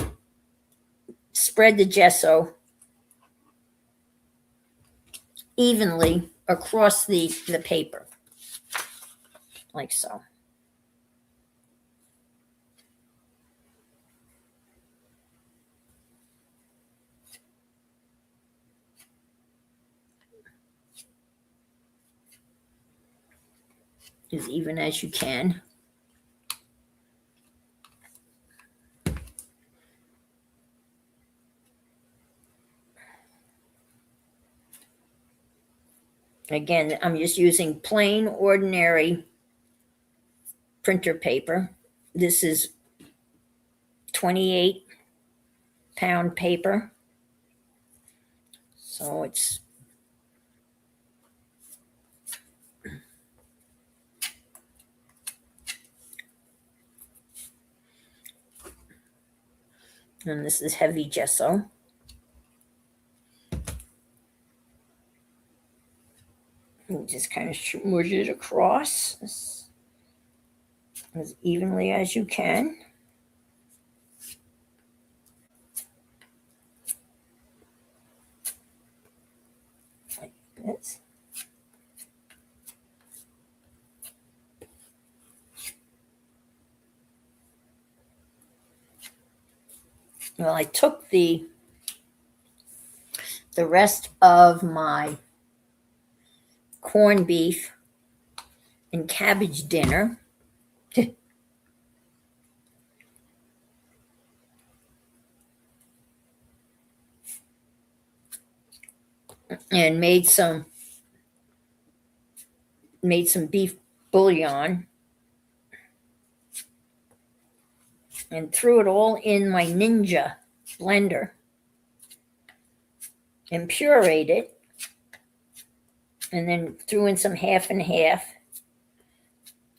spread the gesso evenly across the paper, like so. As even as you can. Again, I'm just using plain, ordinary printer paper. This is 28-pound paper. So it's and this is heavy gesso. And just kind of smoosh it across as evenly as you can. Like this. Well, I took the rest of my corned beef and cabbage dinner and made some beef bouillon and threw it all in my Ninja blender and pureed it, and then threw in some half and half.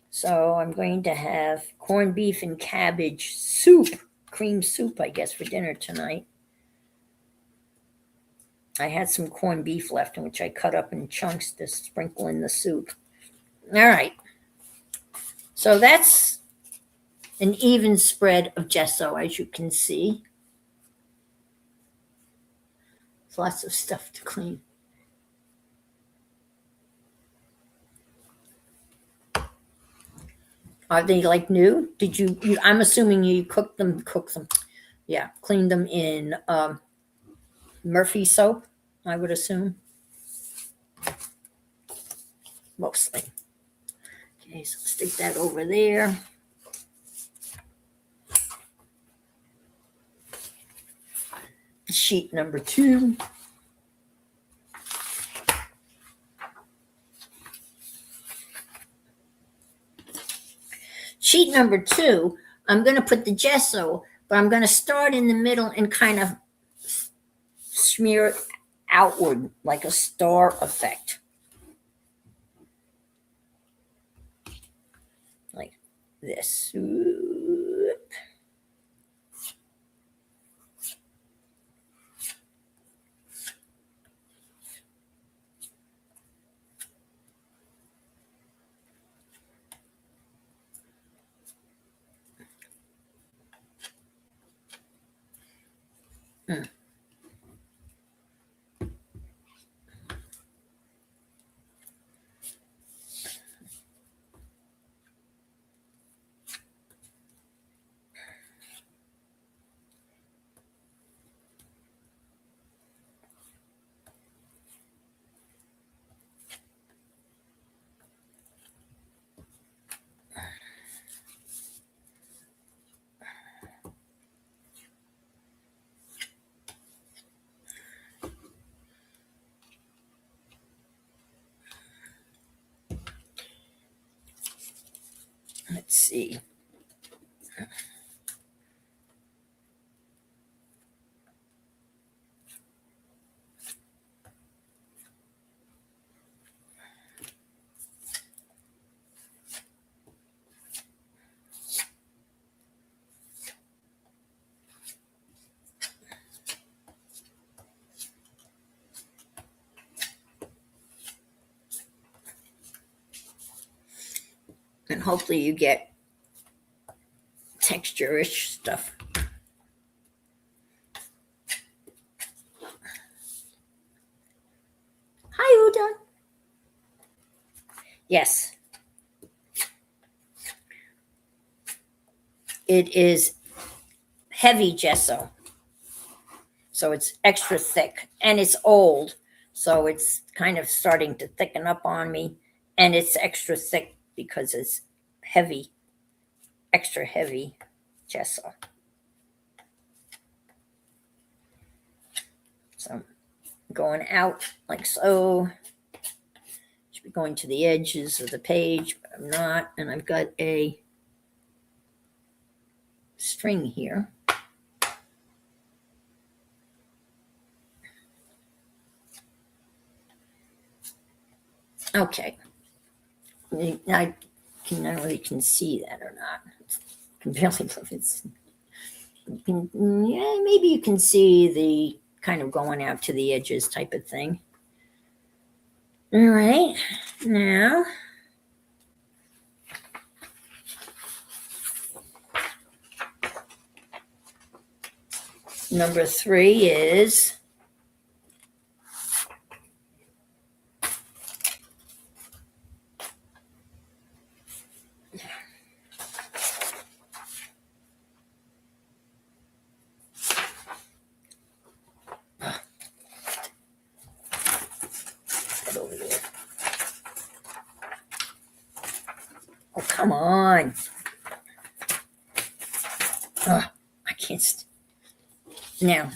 So I'm going to have corned beef and cabbage soup, cream soup, I guess, for dinner tonight. I had some corned beef left, which I cut up in chunks to sprinkle in the soup. All right. So that's an even spread of gesso, as you can see. There's lots of stuff to clean. Are they like new? Did you I'm assuming you cooked them. Yeah, cleaned them in Murphy soap, I would assume. Mostly. Okay, so stick that over there. Sheet number 2. Sheet number 2, I'm going to put the gesso, but But I'm going to start in the middle and kind of smear it outward like a star effect. Like this. Let's see. And hopefully you get texture-ish stuff. Hi, Udon. Yes. It is heavy gesso. So it's extra thick and it's old. So it's kind of starting to thicken up on me. And it's extra thick because it's heavy, extra heavy gesso. So going out like so. Should be going to the edges of the page, but I'm not. And I've got a string here. Okay. I don't know if you can see that or not. I can barely if it's. Yeah, maybe you can see the kind of going out to the edges type of thing. All right, now number 3 is get over there. Oh, come on. Oh, I can't. Now,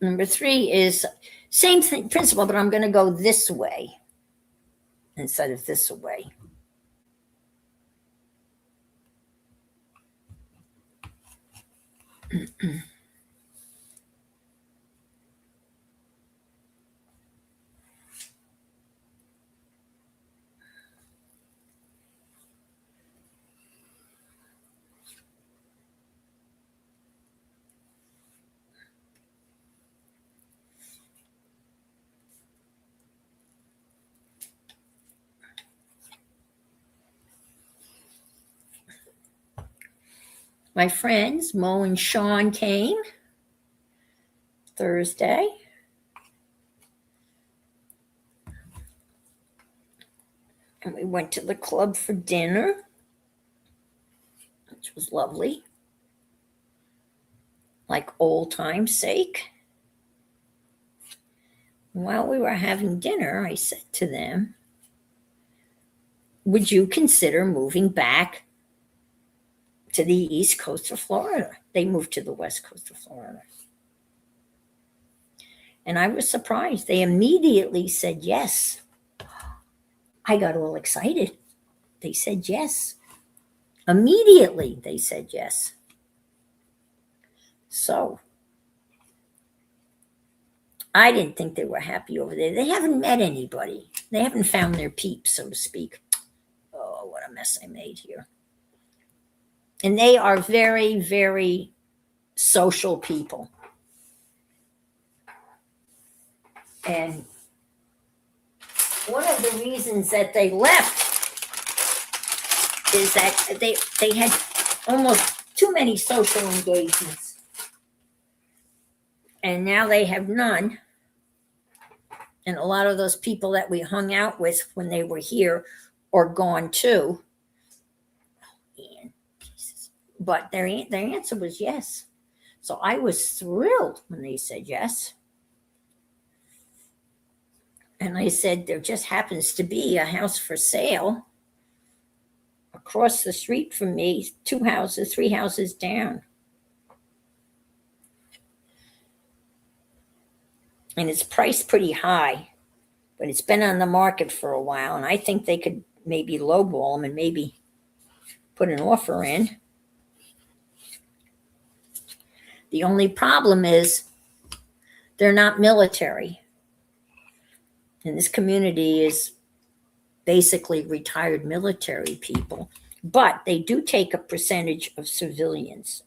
number 3 is same thing, principle, but I'm going to go this way instead of this way. My friends, Mo and Sean, came Thursday. And we went to the club for dinner, which was lovely. Like old time's sake. While we were having dinner, I said to them, would you consider moving back to the east coast of Florida? They moved to the west coast of Florida. And I was surprised. They immediately said yes. I got all excited. They said yes. Immediately, they said yes. So I didn't think they were happy over there. They haven't met anybody. They haven't found their peeps, so to speak. Oh, what a mess I made here. And they are very, very social people. And one of the reasons that they left is that they had almost too many social engagements. And now they have none. And a lot of those people that we hung out with when they were here are gone too. And, but their answer was yes. So I was thrilled when they said yes. And I said, there just happens to be a house for sale across the street from me, 2 houses, 3 houses down. And it's priced pretty high, but it's been on the market for a while. And I think they could maybe lowball them and maybe put an offer in. The only problem is they're not military. And this community is basically retired military people, but they do take a percentage of civilians.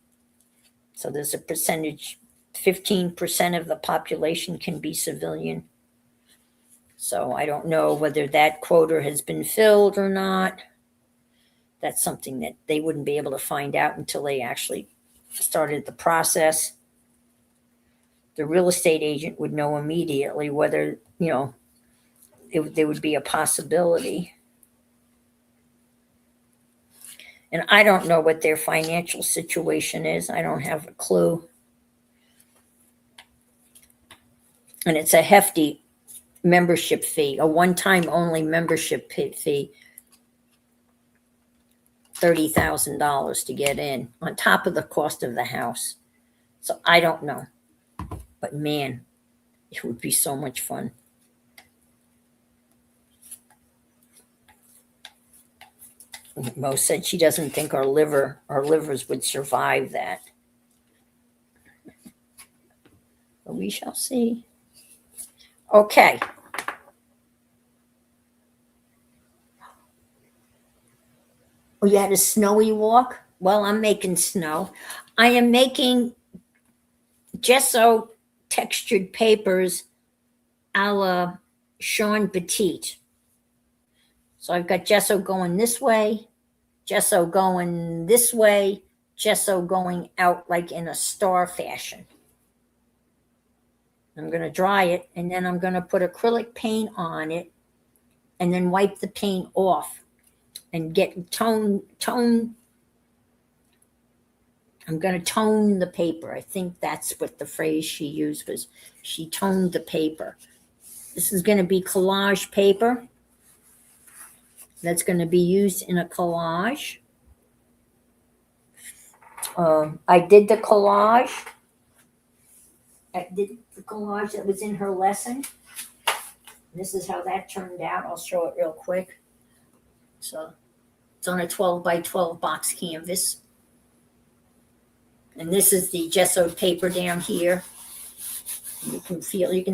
So there's a percentage, 15% of the population can be civilian. So I don't know whether that quota has been filled or not. That's something that they wouldn't be able to find out until they actually started the process. The real estate agent would know immediately whether, there would be a possibility. And I don't know what their financial situation is. I don't have a clue. And it's a hefty membership fee, a one-time only membership fee, $30,000 to get in, on top of the cost of the house. So I don't know. But man, it would be so much fun. Mo said she doesn't think our livers would survive that. But we shall see. Okay. Oh, you had a snowy walk? Well, I'm making snow. I am making gesso textured papers a la Sean Petit. So I've got gesso going this way, gesso going this way, gesso going out like in a star fashion. I'm going to dry it, and then I'm going to put acrylic paint on it and then wipe the paint off and get tone. I'm going to tone the paper. I think that's what the phrase she used was. She toned the paper. This is going to be collage paper. That's going to be used in a collage. I did the collage. I did the collage that was in her lesson. This is how that turned out. I'll show it real quick. So it's on a 12 by 12 box canvas. And this is the gessoed paper down here. You can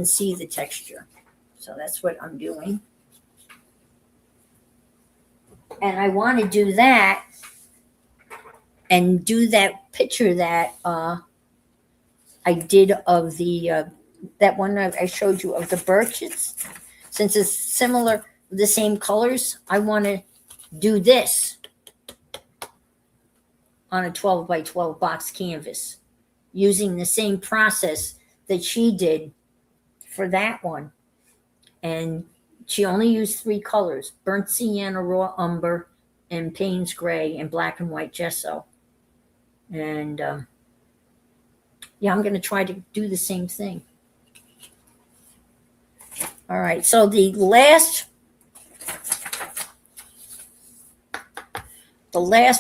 see the texture. So that's what I'm doing. And I want to do that and do that picture that I did of the that one I showed you of the birches. Since it's similar, the same colors, I want to do this on a 12 by 12 box canvas using the same process that she did for that one. And she only used 3 colors: burnt sienna, raw umber, and Payne's gray, and black and white gesso. And yeah, I'm going to try to do the same thing. All right, so the last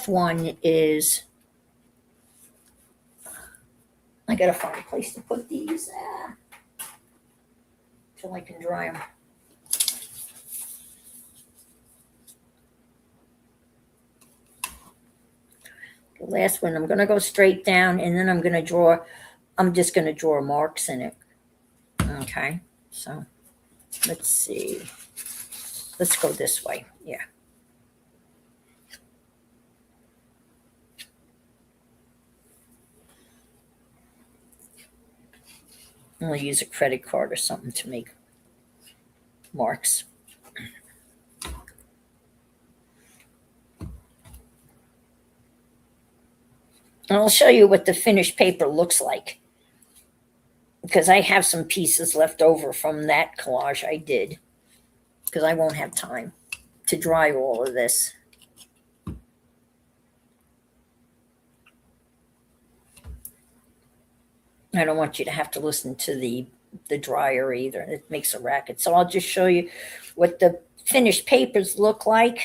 one is, I got to find a place to put these till I can dry them. The last one, I'm going to go straight down, and then I'm just going to draw marks in it. Okay, so let's see. Let's go this way. Yeah. I'm going to use a credit card or something to make marks. And I'll show you what the finished paper looks like, because I have some pieces left over from that collage I did, because I won't have time to dry all of this. I don't want you to have to listen to the dryer either. It makes a racket. So I'll just show you what the finished papers look like.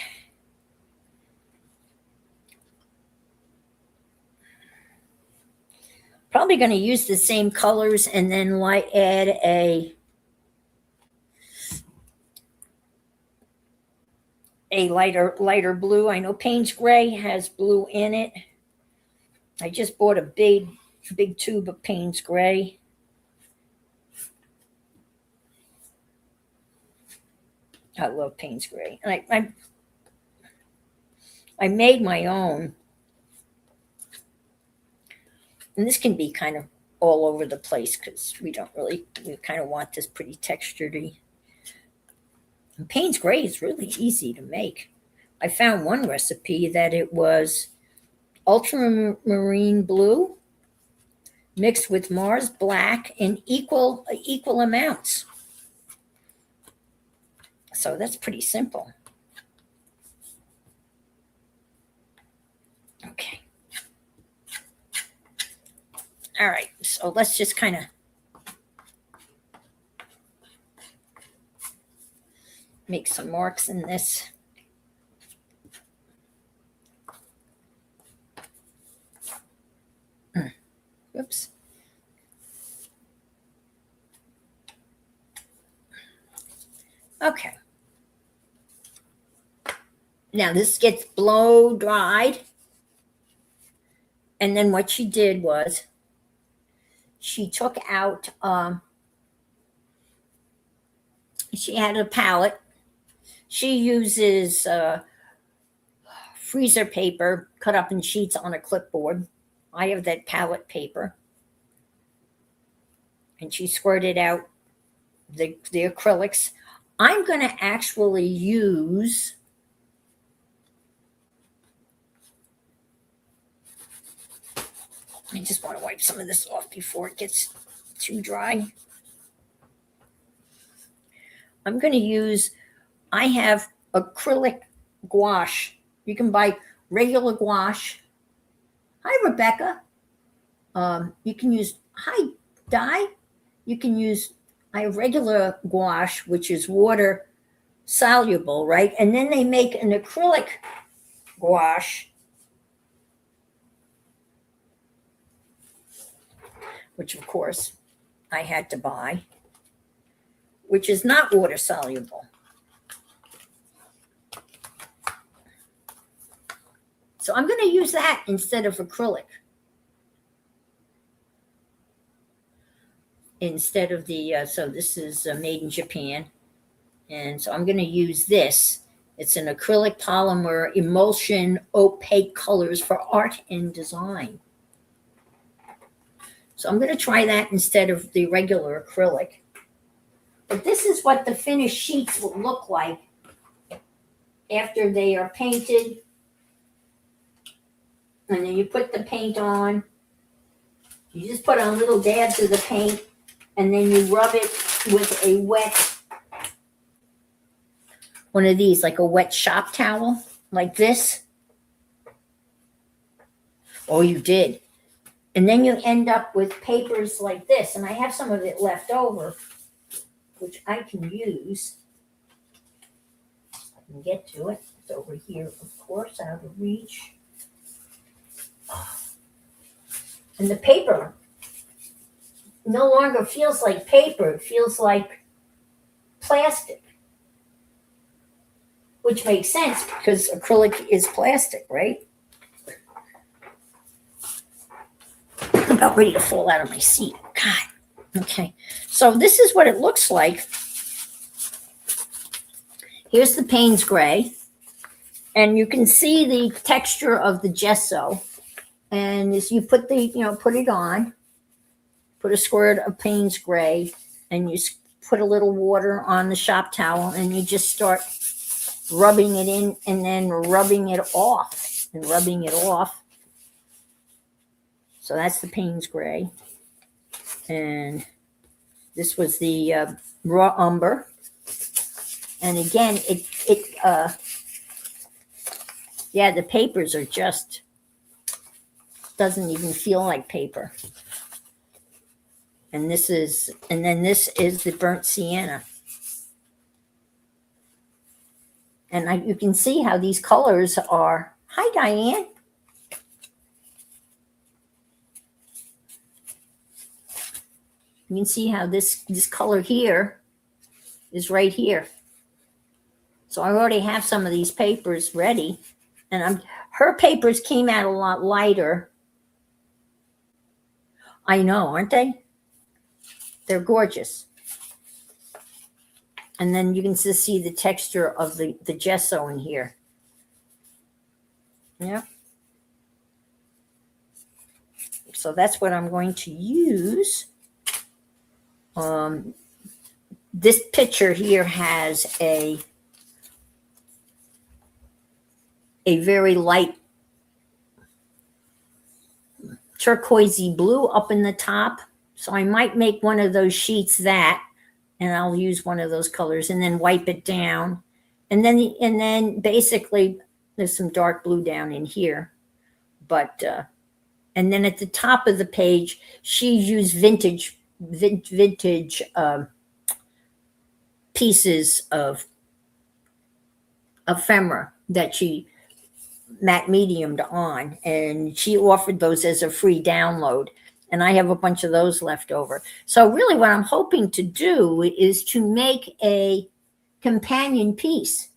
Probably going to use the same colors and then add a lighter blue. I know Payne's Gray has blue in it. I just bought a big tube of Payne's Gray. I love Payne's Gray. And I made my own. And this can be kind of all over the place because we kind of want this pretty textured-y. And Payne's Gray is really easy to make. I found one recipe that it was ultramarine blue mixed with Mars black in equal amounts. So that's pretty simple. Okay. All right, so let's just kind of make some marks in this. Oops. Okay. Now this gets blow dried. And then what she did was she took out, she had a palette. She uses freezer paper cut up in sheets on a clipboard. I have that palette paper. And she squirted out the acrylics. I'm going to actually use I just want to wipe some of this off before it gets too dry. I'm going to use, I have acrylic gouache. You can buy regular gouache. Hi, Rebecca. You can use, hi, Di. You can use, I have regular gouache, which is water soluble, right? And then they make an acrylic gouache, which of course I had to buy, which is not water soluble. So I'm going to use that instead of acrylic. Instead of the, so this is made in Japan. And so I'm going to use this. It's an acrylic polymer emulsion opaque colors for art and design. So I'm going to try that instead of the regular acrylic. But this is what the finished sheets will look like after they are painted. And then you put the paint on. You just put on little dabs of the paint, and then you rub it with a wet, one of these, like a wet shop towel, like this. Oh, you did. And then you end up with papers like this. And I have some of it left over, which I can use. I can get to it. It's over here, of course, out of reach. And the paper no longer feels like paper. It feels like plastic, which makes sense because acrylic is plastic, right? about ready to fall out of my seat. God. Okay. So this is what it looks like. Here's the Payne's Gray. And you can see the texture of the gesso. And as you put put it on, put a squirt of Payne's Gray, and you put a little water on the shop towel, and you just start rubbing it in and then rubbing it off and rubbing it off. So that's the Payne's Gray. And this was the raw umber. And again, yeah, the papers are just, doesn't even feel like paper. And then this is the burnt sienna. And you can see how these colors are. Hi, Diane. You can see how this color here is right here. So I already have some of these papers ready. And her papers came out a lot lighter. I know, aren't they? They're gorgeous. And then you can just see the texture of the gesso in here. Yeah. So that's what I'm going to use. This picture here has a very light turquoisey blue up in the top. So I might make one of those sheets that, and I'll use one of those colors and then wipe it down. And then basically there's some dark blue down in here. But, and then at the top of the page, she used vintage pieces of ephemera that she matte mediumed on, and she offered those as a free download, and I have a bunch of those left over. So really what I'm hoping to do is to make a companion piece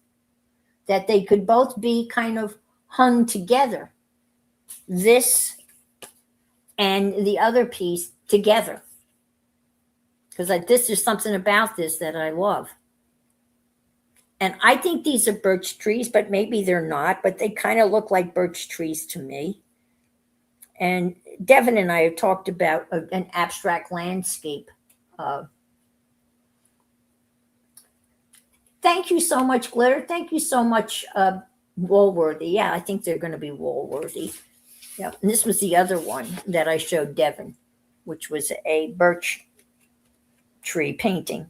that they could both be kind of hung together, this and the other piece together, because this is something about this that I love. And I think these are birch trees, but maybe they're not, but they kind of look like birch trees to me. And Devin and I have talked about an abstract landscape. Thank you so much, Glitter. Thank you so much, Woolworthy. Yeah, I think they're going to be Woolworthy. Yeah, and this was the other one that I showed Devin, which was a birch tree painting.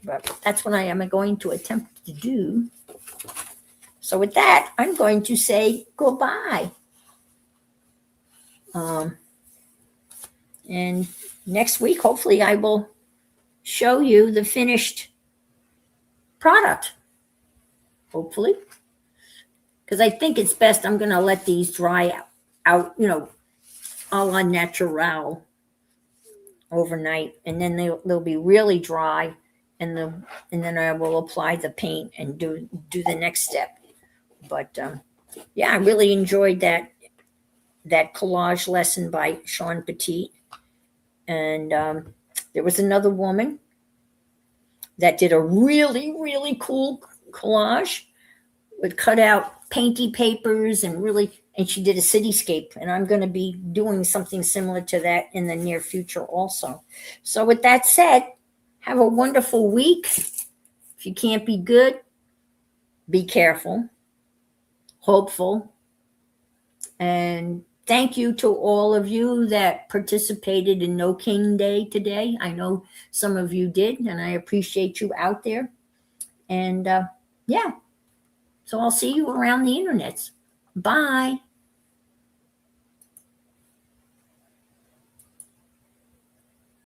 But that's what I am going to attempt to do. So with that, I'm going to say goodbye. And next week, hopefully I will show you the finished product. Hopefully. Because I think it's best, I'm going to let these dry out, a la natural overnight. And then they'll be really dry. And then I will apply the paint and do the next step. But yeah, I really enjoyed that collage lesson by Sean Petit. And there was another woman that did a really, really cool collage with cut out painty papers and she did a cityscape. And I'm going to be doing something similar to that in the near future also. So with that said, have a wonderful week. If you can't be good, be careful, hopeful. And thank you to all of you that participated in No King Day today. I know some of you did, and I appreciate you out there. And yeah, so I'll see you around the internets. Bye.